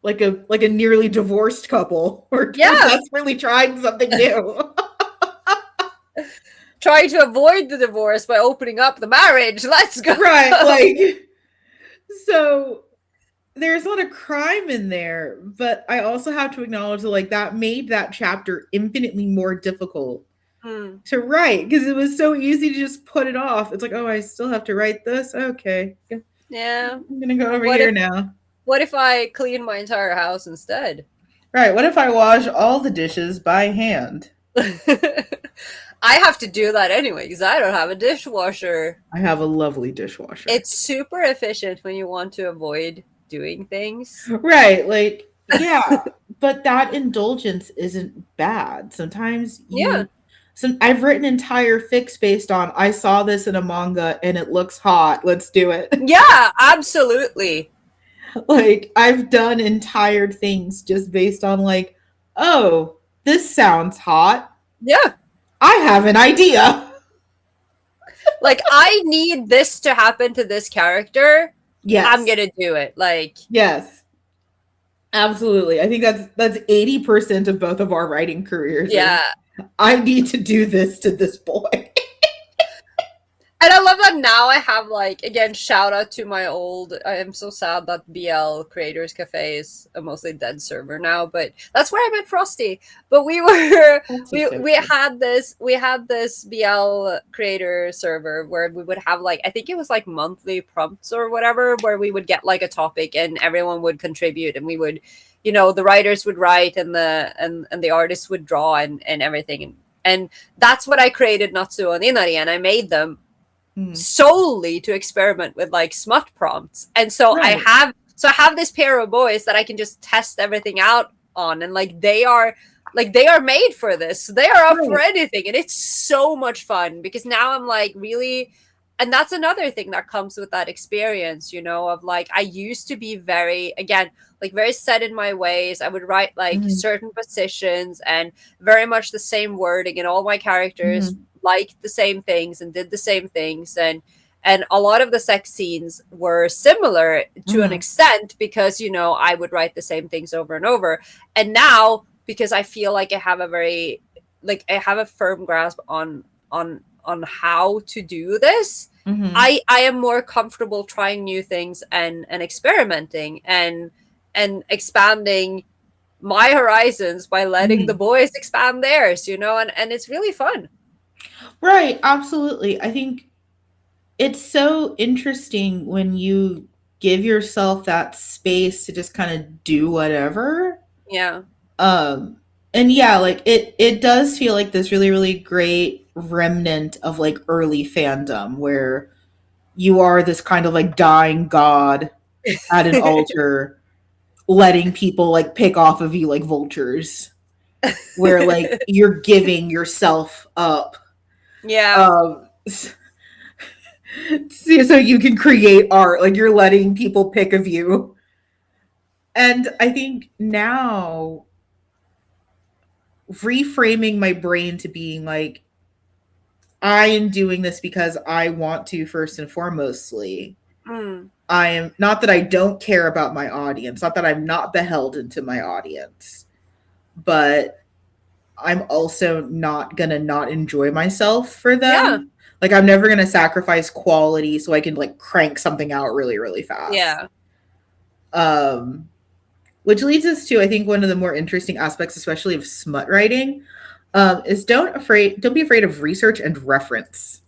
like a nearly divorced couple or Yeah, desperately trying something new. trying to avoid the divorce by opening up the marriage. Let's go. Right, like, so there's a lot of crime in there, but I also have to acknowledge that like that made that chapter infinitely more difficult Hmm. to write because it was so easy to just put it off. It's like, oh, I still have to write this. Okay, Yeah. I'm gonna go over What here if now. what if I clean my entire house instead? Right, what if I wash all the dishes by hand? I have to do that anyway because I don't have a dishwasher. I have a lovely dishwasher. It's super efficient when you want to avoid doing things. Right, like, yeah, but that indulgence isn't bad. Sometimes Yeah. I've written entire fics based on I saw this in a manga and it looks hot. Let's do it. Yeah, absolutely. Like I've done entire things just based on like, oh, this sounds hot. Yeah. I have an idea. Like I need this to happen to this character. I'm Yes. going to do it. Like Yes. Absolutely. I think that's 80% of both of our writing careers is yeah. I need to do this to this boy. And I love that now I have like again shout out to my old I am so sad that BL Creators Cafe is a mostly dead server now, but that's where I met Frosty. But we were That's we had this BL creator server where we would have like I think it was like monthly prompts or whatever where we would get like a topic and everyone would contribute and we would the writers would write and the artists would draw and everything and that's what I created Natsuo and Inari and I made them Mm. solely to experiment with like smut prompts. And so Right. I have this pair of boys that I can just test everything out on and they are made for this. They are up for Right. anything and it's so much fun because now I'm like really and that's another thing that comes with that experience, of like I used to be very again like very set in my ways. I would write like Mhm. certain positions and very much the same wording and all my characters Mhm. liked the same things and did the same things and a lot of the sex scenes were similar to an Mhm. extent because I would write the same things over and over and now because I feel like I have a very like I have a firm grasp on how to do this. Mhm. I am more comfortable trying new things and experimenting and expanding my horizons by letting the Mhm. boys expand theirs, and it's really fun. Right, absolutely. I think it's so interesting when you give yourself that space to just kind of do whatever. Yeah. Um and yeah, like it does feel like this really really great remnant of like early fandom where you are this kind of like dying god at an altar letting people like pick off of you like vultures. where like you're giving yourself up, Yeah. um so you can create art, like you're letting people pick of you. And I think now reframing my brain to being like, I am doing this because I want to, first and foremostly. Mm. I am not that I don't care about my audience, not that I'm not beholden to my audience, but I'm also not gonna not enjoy myself for Yeah. them. Like I'm never gonna sacrifice quality so I can like crank something out really, really fast. Yeah. Um, which leads us to I think one of the more interesting aspects, especially of smut writing, is don't be afraid of research and reference.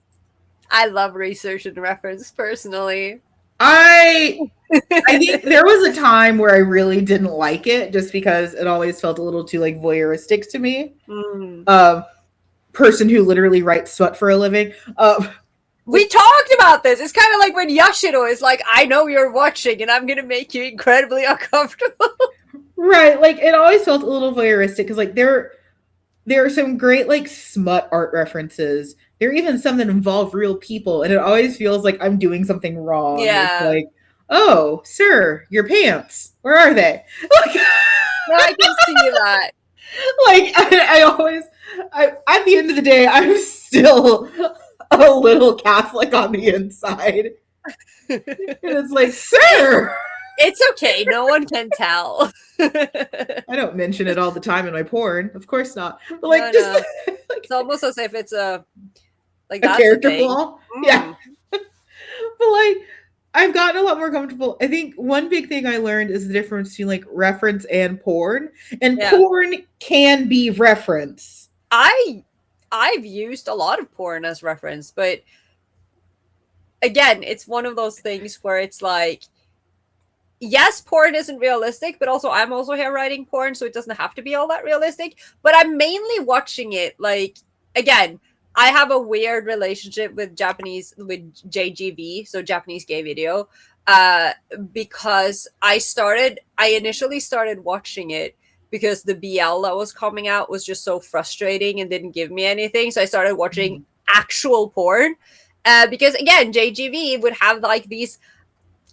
I love research and reference personally. I I think there was a time where I really didn't like it just because it always felt a little too like voyeuristic to me. Mm. Person who literally writes smut for a living. We talked about this. It's kind of like when Yashiro is like, I know you're watching and I'm going to make you incredibly uncomfortable. Right. Like it always felt a little voyeuristic because like there are some great like smut art references. There are even some that involve real people, and it always feels like I'm doing something wrong. It's Yeah. like, oh, sir, your pants. Where are they? Like, No, I can see that. like I always at the end of the day, I'm still a little Catholic on the inside. And it's like, sir. It's okay. No one can tell. I don't mention it all the time in my porn. Of course not. But like No, just no. It's almost as if it's a like a that's character the thing. flaw. Mm. Yeah. But like I've gotten a lot more comfortable. I think one big thing I learned is the difference between like reference and porn. And Yeah. porn can be reference. I've used a lot of porn as reference, but again, it's one of those things where it's like, yes, porn isn't realistic, but also I'm also here writing porn, so it doesn't have to be all that realistic. But I'm mainly watching it like, again, I have a weird relationship with JGV, so Japanese gay video, because I initially started watching it because the BL that was coming out was just so frustrating and didn't give me anything. So I started watching actual porn, because again, JGV would have like these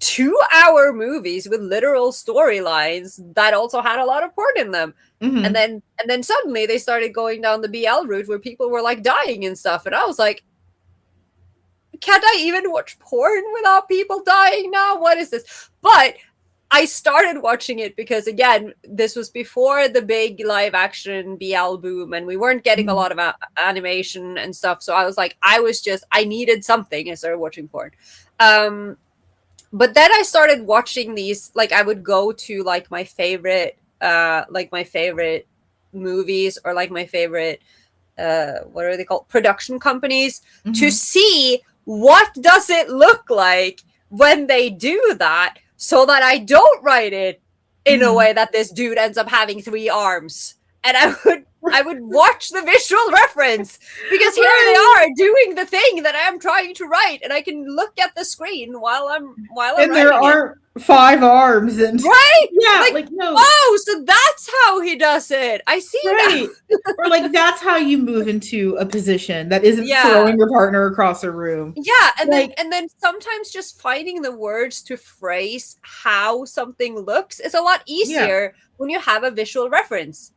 2-hour movies with literal storylines that also had a lot of porn in them. Mm-hmm. And then suddenly they started going down the BL route where people were like dying and stuff, and I was like, can't I even watch porn without people dying now? What is this? But I started watching it because, again, this was before the big live action BL boom, and we weren't getting a lot of animation and stuff. So I was like, I needed something. I started watching porn. But then I started watching these, like I would go to like my favorite movies or like my favorite, what are they called? Production companies, to see what does it look like when they do that, so that I don't write it in a way that this dude ends up having 3 arms. And I would watch the visual reference, because here they are doing the thing that I'm trying to write, and I can look at the screen while I'm and there aren't 5 arms and right. Yeah, like no. Oh, so that's how he does it. I see. Right. Or like that's how you move into a position that isn't Yeah. throwing your partner across a room. Yeah, and like, then sometimes just finding the words to phrase how something looks is a lot easier when you have a visual reference.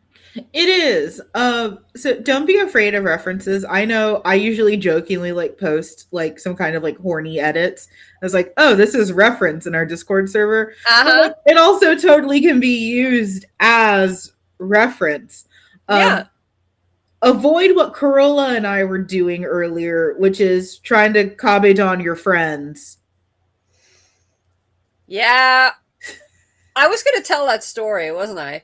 It is. So don't be afraid of references. I know I usually jokingly like post like some kind of like horny edits. I was like, oh, this is reference in our Discord server. But, like, it also totally can be used as reference. Yeah. Avoid what Carola and I were doing earlier, which is trying to kabedon your friends. Yeah. I was going to tell that story, wasn't I?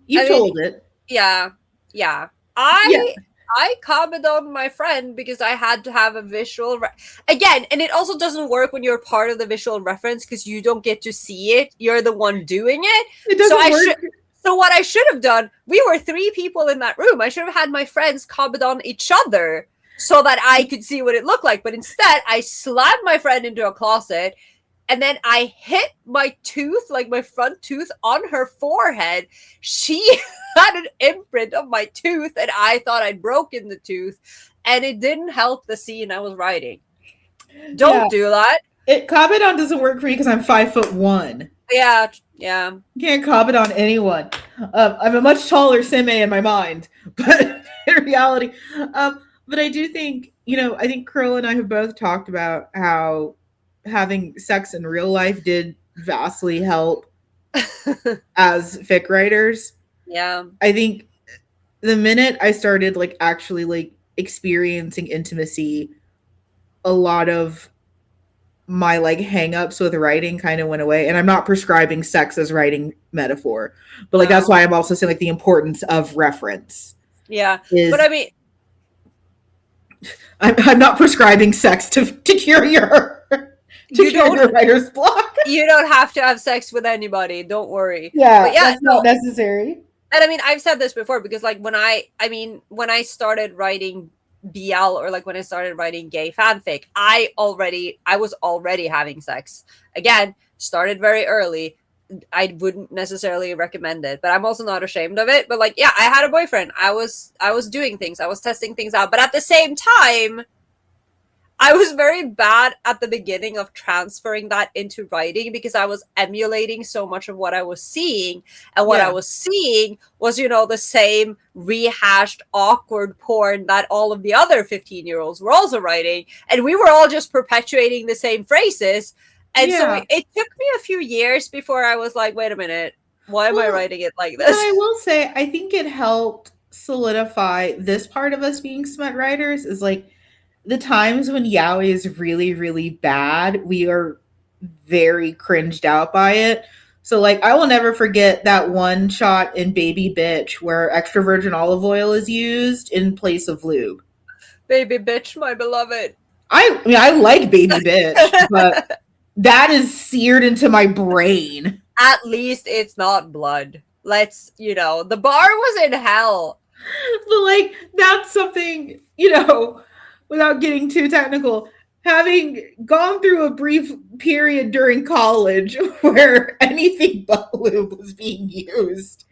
You told it. Yeah. I commented on my friend because I had to have a visual again, and it also doesn't work when you're part of the visual reference because you don't get to see it. You're the one doing it. It doesn't work. So what I should have done, we were 3 people in that room. I should have had my friends comment on each other so that I could see what it looked like. But instead, I slammed my friend into a closet, and then I hit my tooth, like my front tooth, on her forehead. She had an imprint of my tooth, and I thought I'd broken the tooth, and it didn't help the scene I was writing. Don't do that. Kabedon doesn't work for me because I'm 5'1". Yeah. You can't Kabedon anyone. I'm a much taller Seme in my mind, but in reality, but I do think, I think Carola and I have both talked about how having sex in real life did vastly help as fic writers. Yeah. I think the minute I started actually experiencing intimacy, a lot of my hangups with writing kind of went away. And I'm not prescribing sex as writing metaphor, but that's why I'm also saying the importance of reference. Yeah. But I mean, I'm not prescribing sex to cure your writer's block. You don't have to have sex with anybody. Don't worry. Yeah, that's not necessary. And I mean, I've said this before because when I started writing BL, or when I started writing gay fanfic, I was already having sex. Again, started very early. I wouldn't necessarily recommend it, but I'm also not ashamed of it. But yeah, I had a boyfriend. I was doing things. I was testing things out. But at the same time, I was very bad at the beginning of transferring that into writing because I was emulating so much of what I was seeing. And what I was seeing was, the same rehashed, awkward porn that all of the other 15-year-olds were also writing. And we were all just perpetuating the same phrases. And so it took me a few years before I was like, wait a minute, why am I writing it like this? But I will say, I think it helped solidify this part of us being smut writers is the times when yaoi is really, really bad, we are very cringed out by it. So I will never forget that one shot in Baby Bitch where extra virgin olive oil is used in place of lube. Baby Bitch, my beloved. I mean, I like Baby Bitch, but that is seared into my brain. At least it's not blood. Let's, the bar was in hell. But that's something, without getting too technical, having gone through a brief period during college where anything but lube was being used,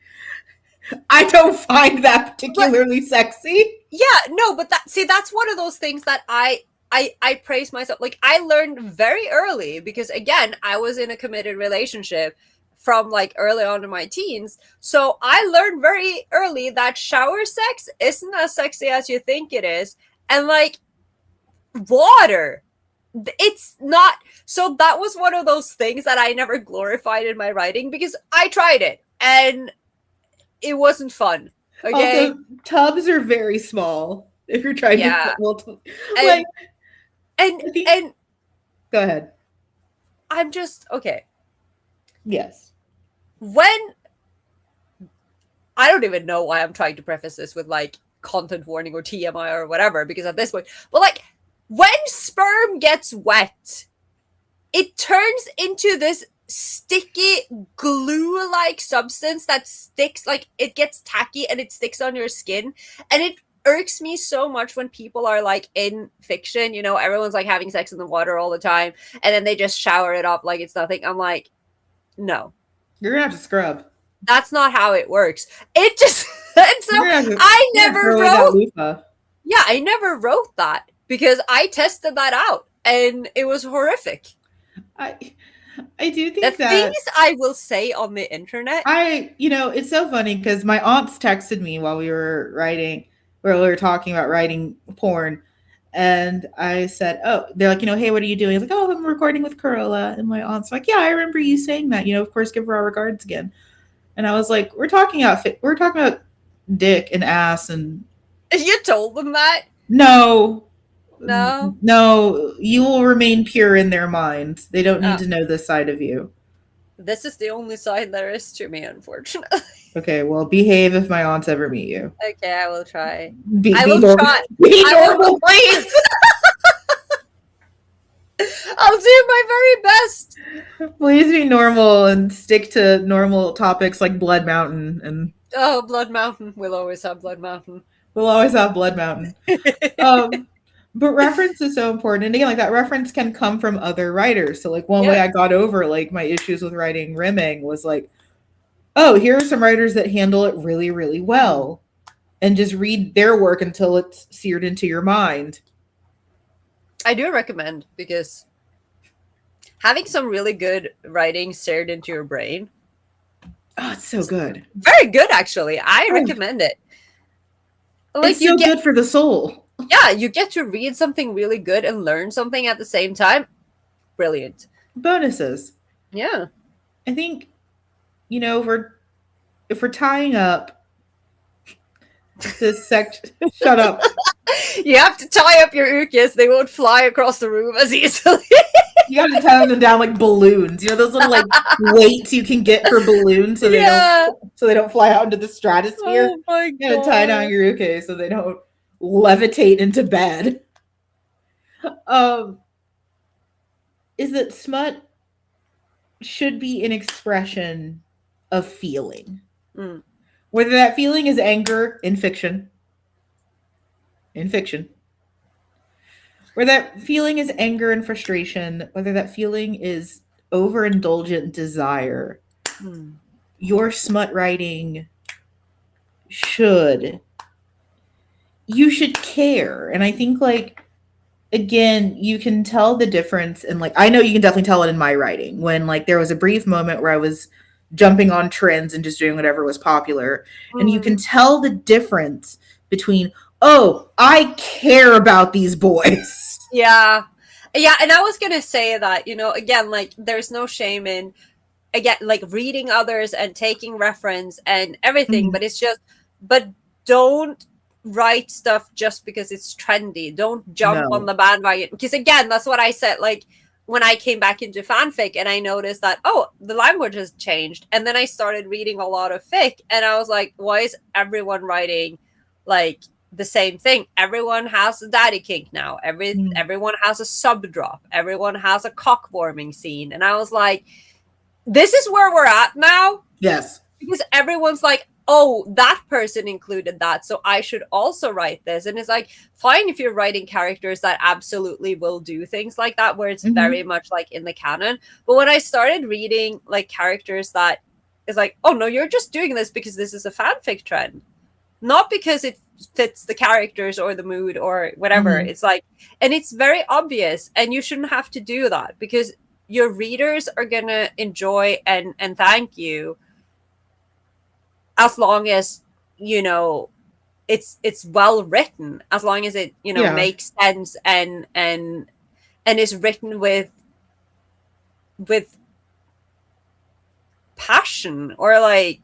I don't find that particularly sexy. Yeah, no, but that's one of those things that I praise myself. I learned very early because, again, I was in a committed relationship from early on in my teens. So I learned very early that shower sex isn't as sexy as you think it is. And water, it's not. So that was one of those things that I never glorified in my writing because I tried it and it wasn't fun. Okay. Also, tubs are very small if you're trying to multiple. And go ahead. I'm just okay. Yes. When I don't even know why I'm trying to preface this with content warning or TMI or whatever, because at this point, but when sperm gets wet, it turns into this sticky glue-like substance that sticks, it gets tacky and it sticks on your skin, and it irks me so much when people are in fiction, everyone's having sex in the water all the time, and then they just shower it off like it's nothing. I'm like, no. You're gonna have to scrub. That's not how it works. It just and so I never wrote. Yeah, I never wrote that because I tested that out and it was horrific. I do think the things I will say on the internet. It's so funny because my aunts texted me while we were talking about writing porn. And I said, oh, they're like, hey, what are you doing? I was like, oh, I'm recording with Carola. And my aunt's like, yeah, I remember you saying that. Of course, give her our regards again. And I was like, we're talking about dick and ass. And you told them that? No, you will remain pure in their minds. They don't need to know this side of you. This is the only side there is to me, unfortunately. Okay, well, behave if my aunts ever meet you. Okay, I will try. I will try. Be normal, please. I'll do my very best. Please be normal and stick to normal topics like Blood Mountain and. Oh, Blood Mountain. We'll always have Blood Mountain. We'll always have Blood Mountain. But reference is so important. And again, like that reference can come from other writers. So like one way Yeah. I got over like my issues with writing rimming was like, oh, here are some writers that handle it really, really well. And just read their work until it's seared into your mind. I do recommend, because having some really good writing seared into your brain, Oh, it's so good. very good actually. I Oh, recommend it. Like it's so good for the soul. yeah, you get to read something really good and learn something at the same time. Brilliant. Bonuses. Yeah. I think, you know, if we're tying up this section, shut up. You have to tie up your ukis. They won't fly across the room as easily. You gotta tie them down like balloons. You know those little like weights you can get for balloons so Yeah. they don't fly out into the stratosphere. Oh my You gotta tie down god. your uke so they don't levitate into bed. Um, is that smut should be an expression of feeling. Mm. Whether that feeling is anger in fiction, whether that feeling is anger and frustration, whether that feeling is overindulgent desire, Mm. your smut writing should you should care. And I think like again, you can tell the difference, and like I know you can definitely tell it in my writing when like there was a brief moment where I was jumping on trends and just doing whatever was popular, and you can Mm. tell the difference between, oh, I care about these boys. Yeah. Yeah, and I was gonna say that, again, like there's no shame in, again, like reading others and taking reference and everything, Mhm. but but don't write stuff just because it's trendy. Don't jump on No. the bandwagon, because again, that's what I said, like when I came back into fanfic and I noticed that, oh, the language has changed, and then I started reading a lot of fic, and I was like, why is everyone writing like the same thing? Everyone has a daddy kink now. Mm. Everyone has a sub drop. Everyone has a cock warming scene, and I was like, this is where we're at now, Yes. because everyone's like, oh, that person included that, so I should also write this. And it's like, fine if you're writing characters that absolutely will do things like that, where it's very Mhm. much like in the canon. But when I started reading like characters that is like, oh no, you're just doing this because this is a fanfic trend, not because it fits the characters or the mood or whatever. Mhm. It's like, and it's very obvious, and you shouldn't have to do that, because your readers are gonna enjoy and thank you, as long as it's well written, as long as it Yeah. makes sense and is written with passion, or like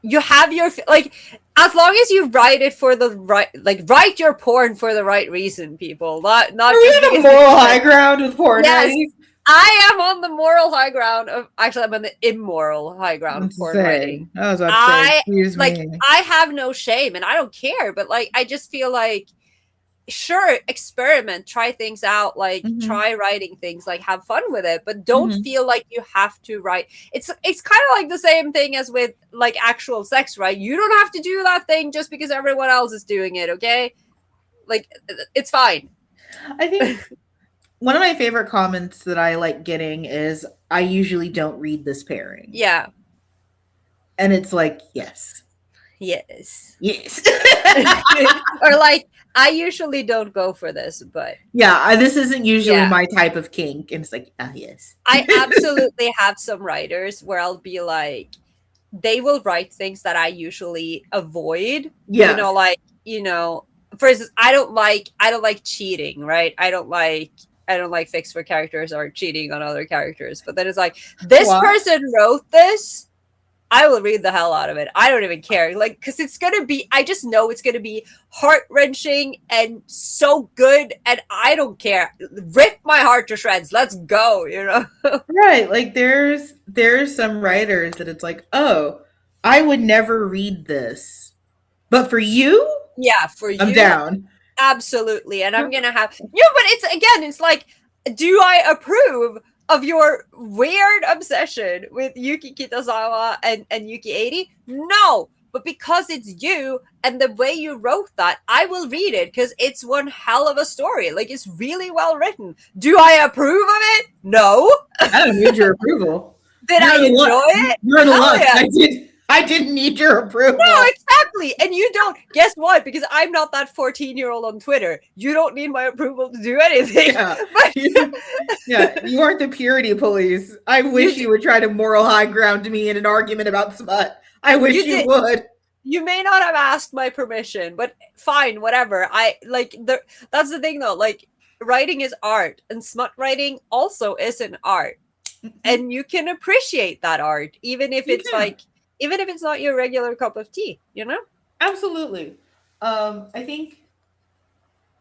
you have your, like, as long as you write it for the right, like write your porn for the right reason, people, not Are we just on a because moral it's high ground with porn yes, writing? I am on the moral high ground of, actually I'm on the immoral high ground of What's to porn say? writing. I was about to say, I excuse like, me. I have no shame and I don't care, but like I just feel like, sure, experiment, try things out, like Mhm. try writing things, like have fun with it, but don't Mhm. feel like you have to write. It's kind of like the same thing as with like actual sex, right? You don't have to do that thing just because everyone else is doing it, okay? Like it's fine. I think one of my favorite comments that I like getting is, I usually don't read this pairing. Yeah. And it's like, yes. Yes. Yes. Or like, I usually don't go for this, but Yeah, this isn't usually yeah, my type of kink. And it's like, ah, yes. I absolutely have some writers where I'll be like, they will write things that I usually avoid. Yes. Like, for instance, I don't like cheating, right? I don't like fix for characters or cheating on other characters. But then it's like, this What? person wrote this, I will read the hell out of it. I don't even care. Like, because it's going to be, I just know it's going to be heart wrenching and so good. And I don't care. Rip my heart to shreds. Let's go. Right. Like there's some writers that it's like, oh, I would never read this. But for you, Yeah, for I'm you, down. absolutely. And I'm going to have, but it's like, do I approve of your weird obsession with Yuki Kitazawa and Yuki 80? No, but because it's you and the way you wrote that, I will read it because it's one hell of a story. Like, it's really well written. Do I approve of it? No. I don't need your approval. Did I enjoy it? You're the Hell luck. yeah. I didn't need your approval. No, exactly. And you don't. Guess what? Because I'm not that 14-year-old on Twitter. You don't need my approval to do anything. Yeah. But You aren't the purity police. I wish you would try to moral high ground me in an argument about smut. I wish you would. You may not have asked my permission, but fine, whatever. That's the thing though. Like, writing is art, and smut writing also is an art. And you can appreciate that art, even if it's not your regular cup of tea, you know? Absolutely. I think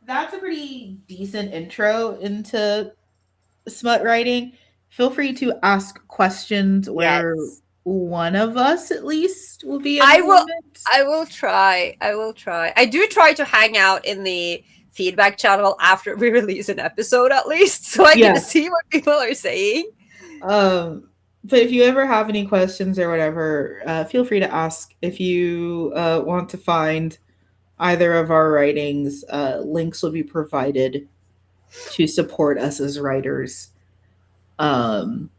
that's a pretty decent intro into smut writing. Feel free to ask questions where one of us at least will be. I will try. I do try to hang out in the feedback channel after we release an episode, at least, so I get to see what people are saying. But if you ever have any questions or whatever, feel free to ask. If you want to find either of our writings, links will be provided to support us as writers. I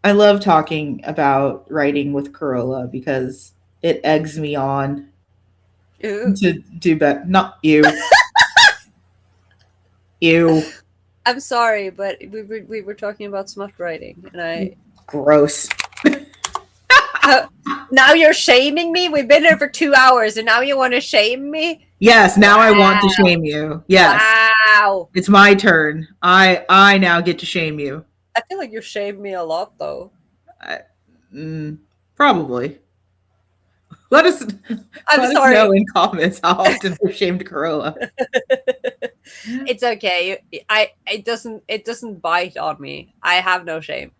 love talking about writing with Carola because it eggs me on to do better. Not you. You. I'm sorry, but we were talking about smut writing, and gross. Now you're shaming me? We've been here for 2 hours, and now you want to shame me? Yes, now I want to shame you. Yes. Wow. It's my turn. I now get to shame you. I feel like you shamed me a lot, though. Probably. Let us know in comments how often we've shamed Carola. It's okay. It doesn't bite on me. I have no shame.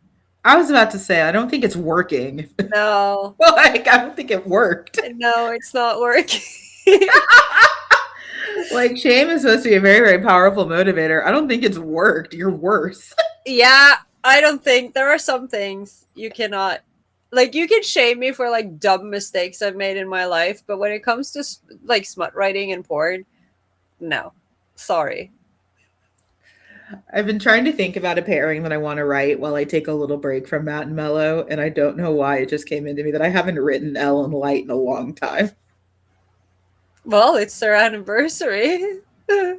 I was about to say, I don't think it's working. No. Like, I don't think it worked. No, it's not working. Like, shame is supposed to be a very, very powerful motivator. I don't think it's worked. You're worse. Yeah, I don't think there are some things you cannot. Like, you can shame me for, like, dumb mistakes I've made in my life, but when it comes to, like, smut writing and porn, no. Sorry. I've been trying to think about a pairing that I want to write while I take a little break from Matt and Mello, and I don't know why it just came into me that I haven't written Elle and Light in a long time. Well, it's their anniversary. I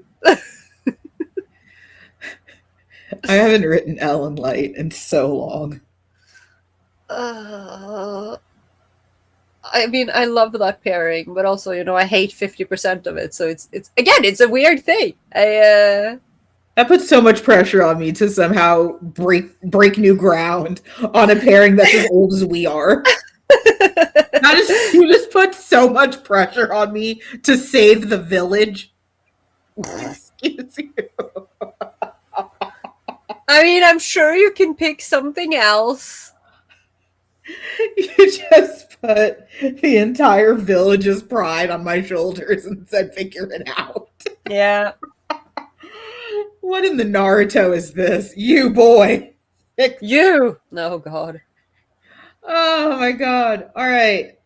haven't written Elle and Light in so long. I mean, I love that pairing, but also, you know, I hate 50% of it. So it's again, it's a weird thing. That puts so much pressure on me to somehow break new ground on a pairing that's as old as we are. You just put so much pressure on me to save the village. Excuse you. I mean, I'm sure you can pick something else. You just put the entire village's pride on my shoulders and said, figure it out. Yeah. What in the Naruto is this? You, boy. You. Oh, God. Oh, my God. All right.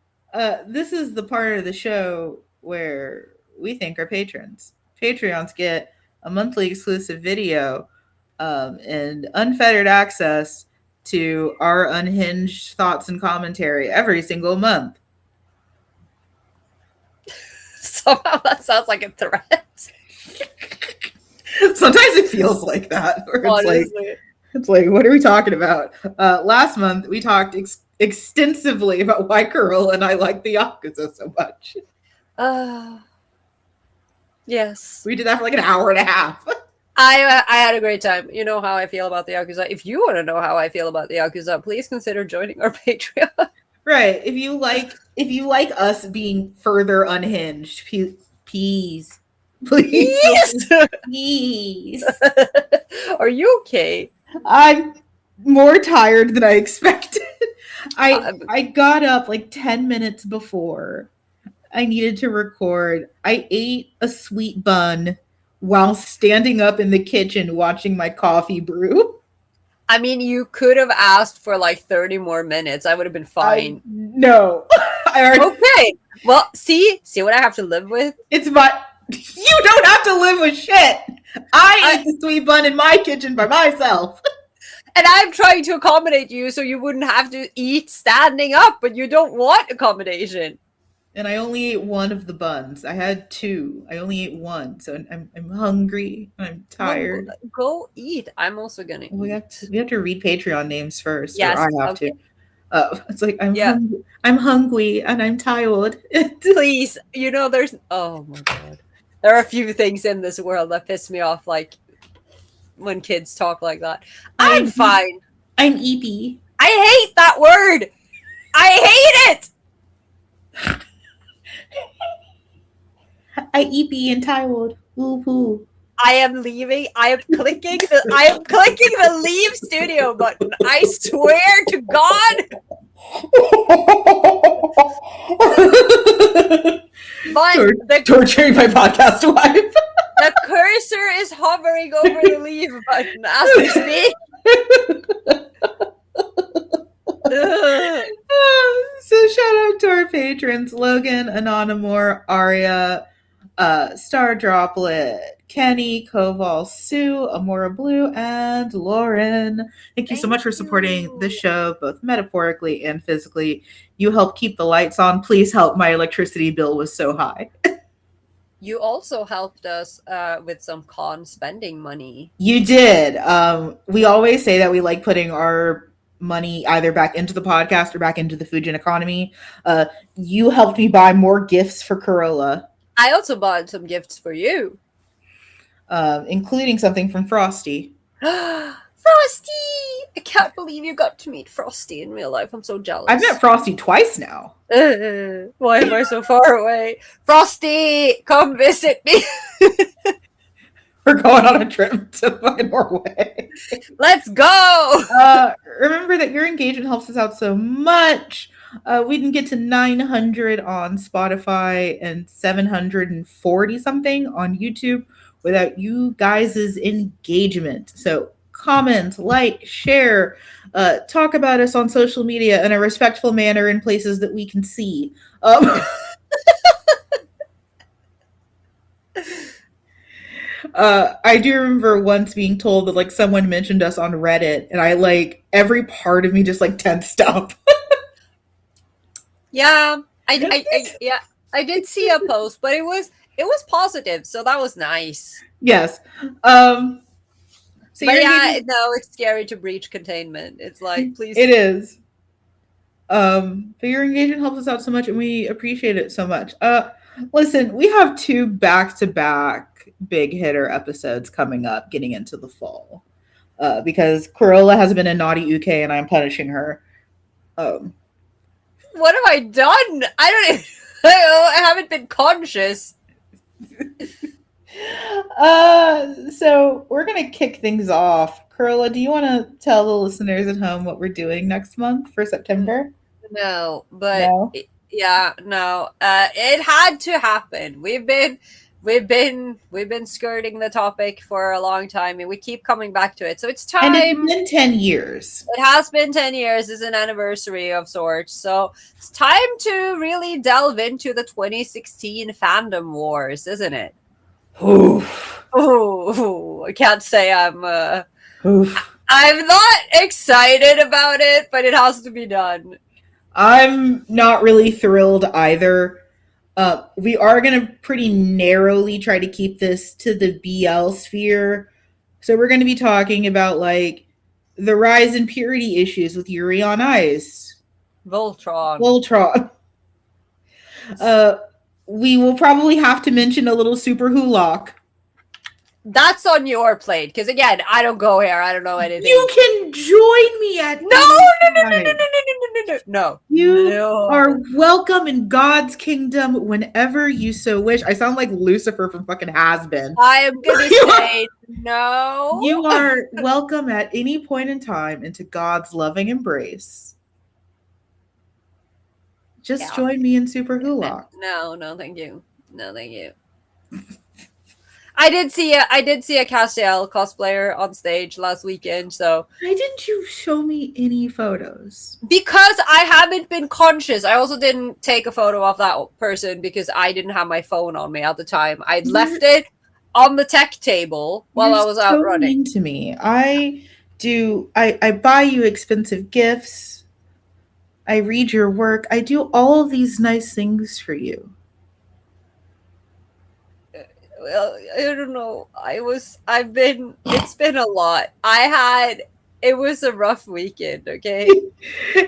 This is the part of the show where we thank our patrons. Patreons get a monthly exclusive video and unfettered access to our unhinged thoughts and commentary every single month. Somehow that sounds like a threat. Sometimes it feels like that. It's like, what are we talking about? Last month, we talked extensively about why Carola and I like the Yakuza so much. Yes. We did that for like an hour and a half. I had a great time. You know how I feel about the Yakuza. If you want to know how I feel about the Yakuza, please consider joining our Patreon. Right. If you like us being further unhinged, please. Please. Are you okay? I'm more tired than I expected. I got up like 10 minutes before I needed to record. I ate a sweet bun while standing up in the kitchen watching my coffee brew. I mean, you could have asked for like 30 more minutes. I would have been fine. No. Okay. Well, see what I have to live with? It's my. You don't have to live with shit. I ate the sweet bun in my kitchen by myself. And I'm trying to accommodate you so you wouldn't have to eat standing up, but you don't want accommodation. And I only ate one of the buns. I had two. I only ate one, so I'm hungry. I'm Well, tired. go eat. I'm also gonna eat. We have to read Patreon names first, or Yes. I have Okay. to. It's like Yeah. I'm hungry, and I'm tired. Please. There's. Oh my god. There are a few things in this world that piss me off, like when kids talk like that. I'm fine. I'm eepy. I hate that word. I hate it. I eepy and tired. Woo hoo. I am leaving. I am clicking the leave studio button. I swear to God. But torturing my podcast wife. The cursor is hovering over the leave button as we speak. So shout out to our patrons: Logan, Anonymore, Aria, Star Droplet, Kenny, Koval, Sue, Amora Blue, and Lauren. Thank you so much for supporting the show, both metaphorically and physically. You help keep the lights on. Please help. My electricity bill was so high. You also helped us with some con spending money. You did. We always say that we like putting our money either back into the podcast or back into the Fujin economy. You helped me buy more gifts for Carola. I also bought some gifts for you. Including something from Frosty. Frosty! I can't believe you got to meet Frosty in real life. I'm so jealous. I've met Frosty twice now. Why am I so far away? Frosty, come visit me. We're going on a trip to fucking Norway. Let's go! Remember that your engagement helps us out so much. We didn't get to 900 on Spotify and 740 something on YouTube without you guys' engagement. So comment, like, share, talk about us on social media in a respectful manner in places that we can see. I do remember once being told that like someone mentioned us on Reddit, and I like every part of me just like tensed up. Yeah, I did see a post, but it was positive, so that was nice. Yes. So but yeah, no, it's scary to breach containment. It's like, please. It is. But your engagement helps us out so much, and we appreciate it so much. Listen, we have 2 back-to-back big hitter episodes coming up getting into the fall. Because Carola has been a naughty UK and I'm punishing her. What have I done? I haven't been conscious. So we're gonna kick things off. Carola, do you want to tell the listeners at home what we're doing next month for September? No, but no. It had to happen. We've been skirting the topic for a long time, and we keep coming back to it. So it's time. And it's been 10 years. It has been 10 years. It's an anniversary of sorts. So it's time to really delve into the 2016 fandom wars, isn't it? Oof. Oh, I can't say I'm not excited about it, but it has to be done. I'm not really thrilled either. We are going to pretty narrowly try to keep this to the BL sphere. So we're going to be talking about like the rise in purity issues with Yuri on Ice. Voltron. We will probably have to mention a little Super Hulock. That's on your plate, because again, I don't go here. I don't know anything. You can join me at No. You are welcome in God's kingdom whenever you so wish. I sound like Lucifer from fucking Has-Been. I am gonna say no. You are welcome at any point in time into God's loving embrace. Just join me in Super Hulock. No, thank you. No, thank you. I did see a Castiel cosplayer on stage last weekend, so Why didn't you show me any photos? because I haven't been conscious. I also didn't take a photo of that person because I didn't have my phone on me at the time. I'd You're left it on the tech table while you're I was out so running. mean to me. I buy you expensive gifts. I read your work. I do all of these nice things for you. Well, I don't know. It's been a lot. It was a rough weekend, okay?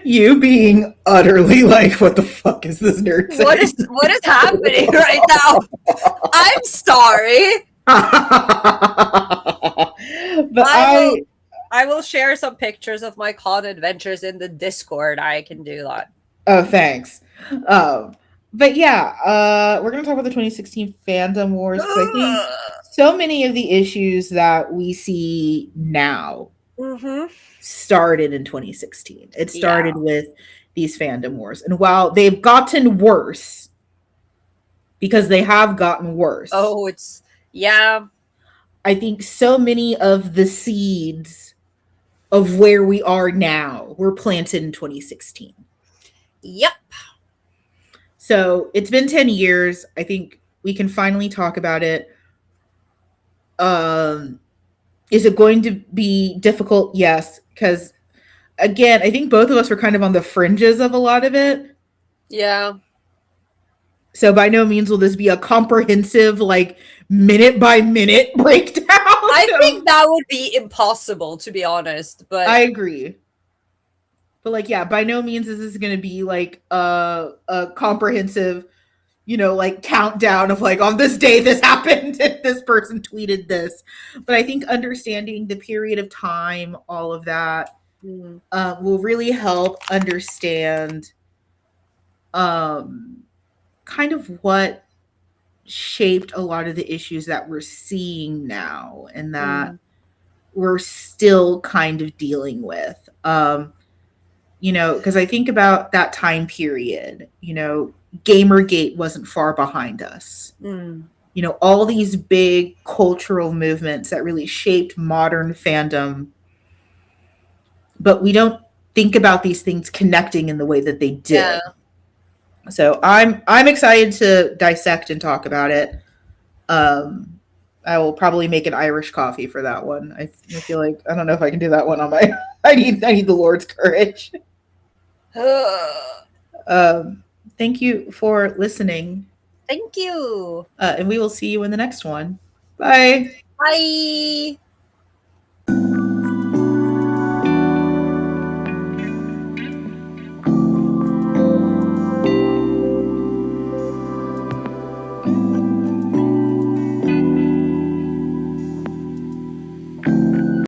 You being utterly like, what the fuck is this nerd saying? What is happening right now? I'm sorry. But I will I will share some pictures of my con adventures in the Discord. I can do that. oh, thanks. But yeah, we're gonna talk about the 2016 fandom wars because I think so many of the issues that we see now Mm-hmm. started in 2016. It Yeah. started with these fandom wars, and while they've gotten worse, because they have gotten worse, Oh, it's yeah. I think so many of the seeds of where we are now were planted in 2016. Yep. So it's been 10 years. I think we can finally talk about it. Um, is it going to be difficult? Yes. Because again, I think both of us were kind of on the fringes of a lot of it. Yeah. So by no means will this be a comprehensive, like minute by minute breakdown. I think that would be impossible, to be honest. I But agree. But like, yeah, by no means is this going to be like a comprehensive, like countdown of like on this day this happened and this person tweeted this. But I think understanding the period of time, all of that, mm, will really help understand um, kind of what shaped a lot of the issues that we're seeing now and that mm, we're still kind of dealing with. Because I think about that time period, Gamergate wasn't far behind us. mm, All these big cultural movements that really shaped modern fandom, but we don't think about these things connecting in the way that they yeah. did. So I'm excited to dissect and talk about it. Um, I will probably make an Irish coffee for that one. I feel like I don't know if I can do that one on my. I need the Lord's courage. Um, Thank you for listening, Thank you. and we will see you in the next one. Bye. Bye.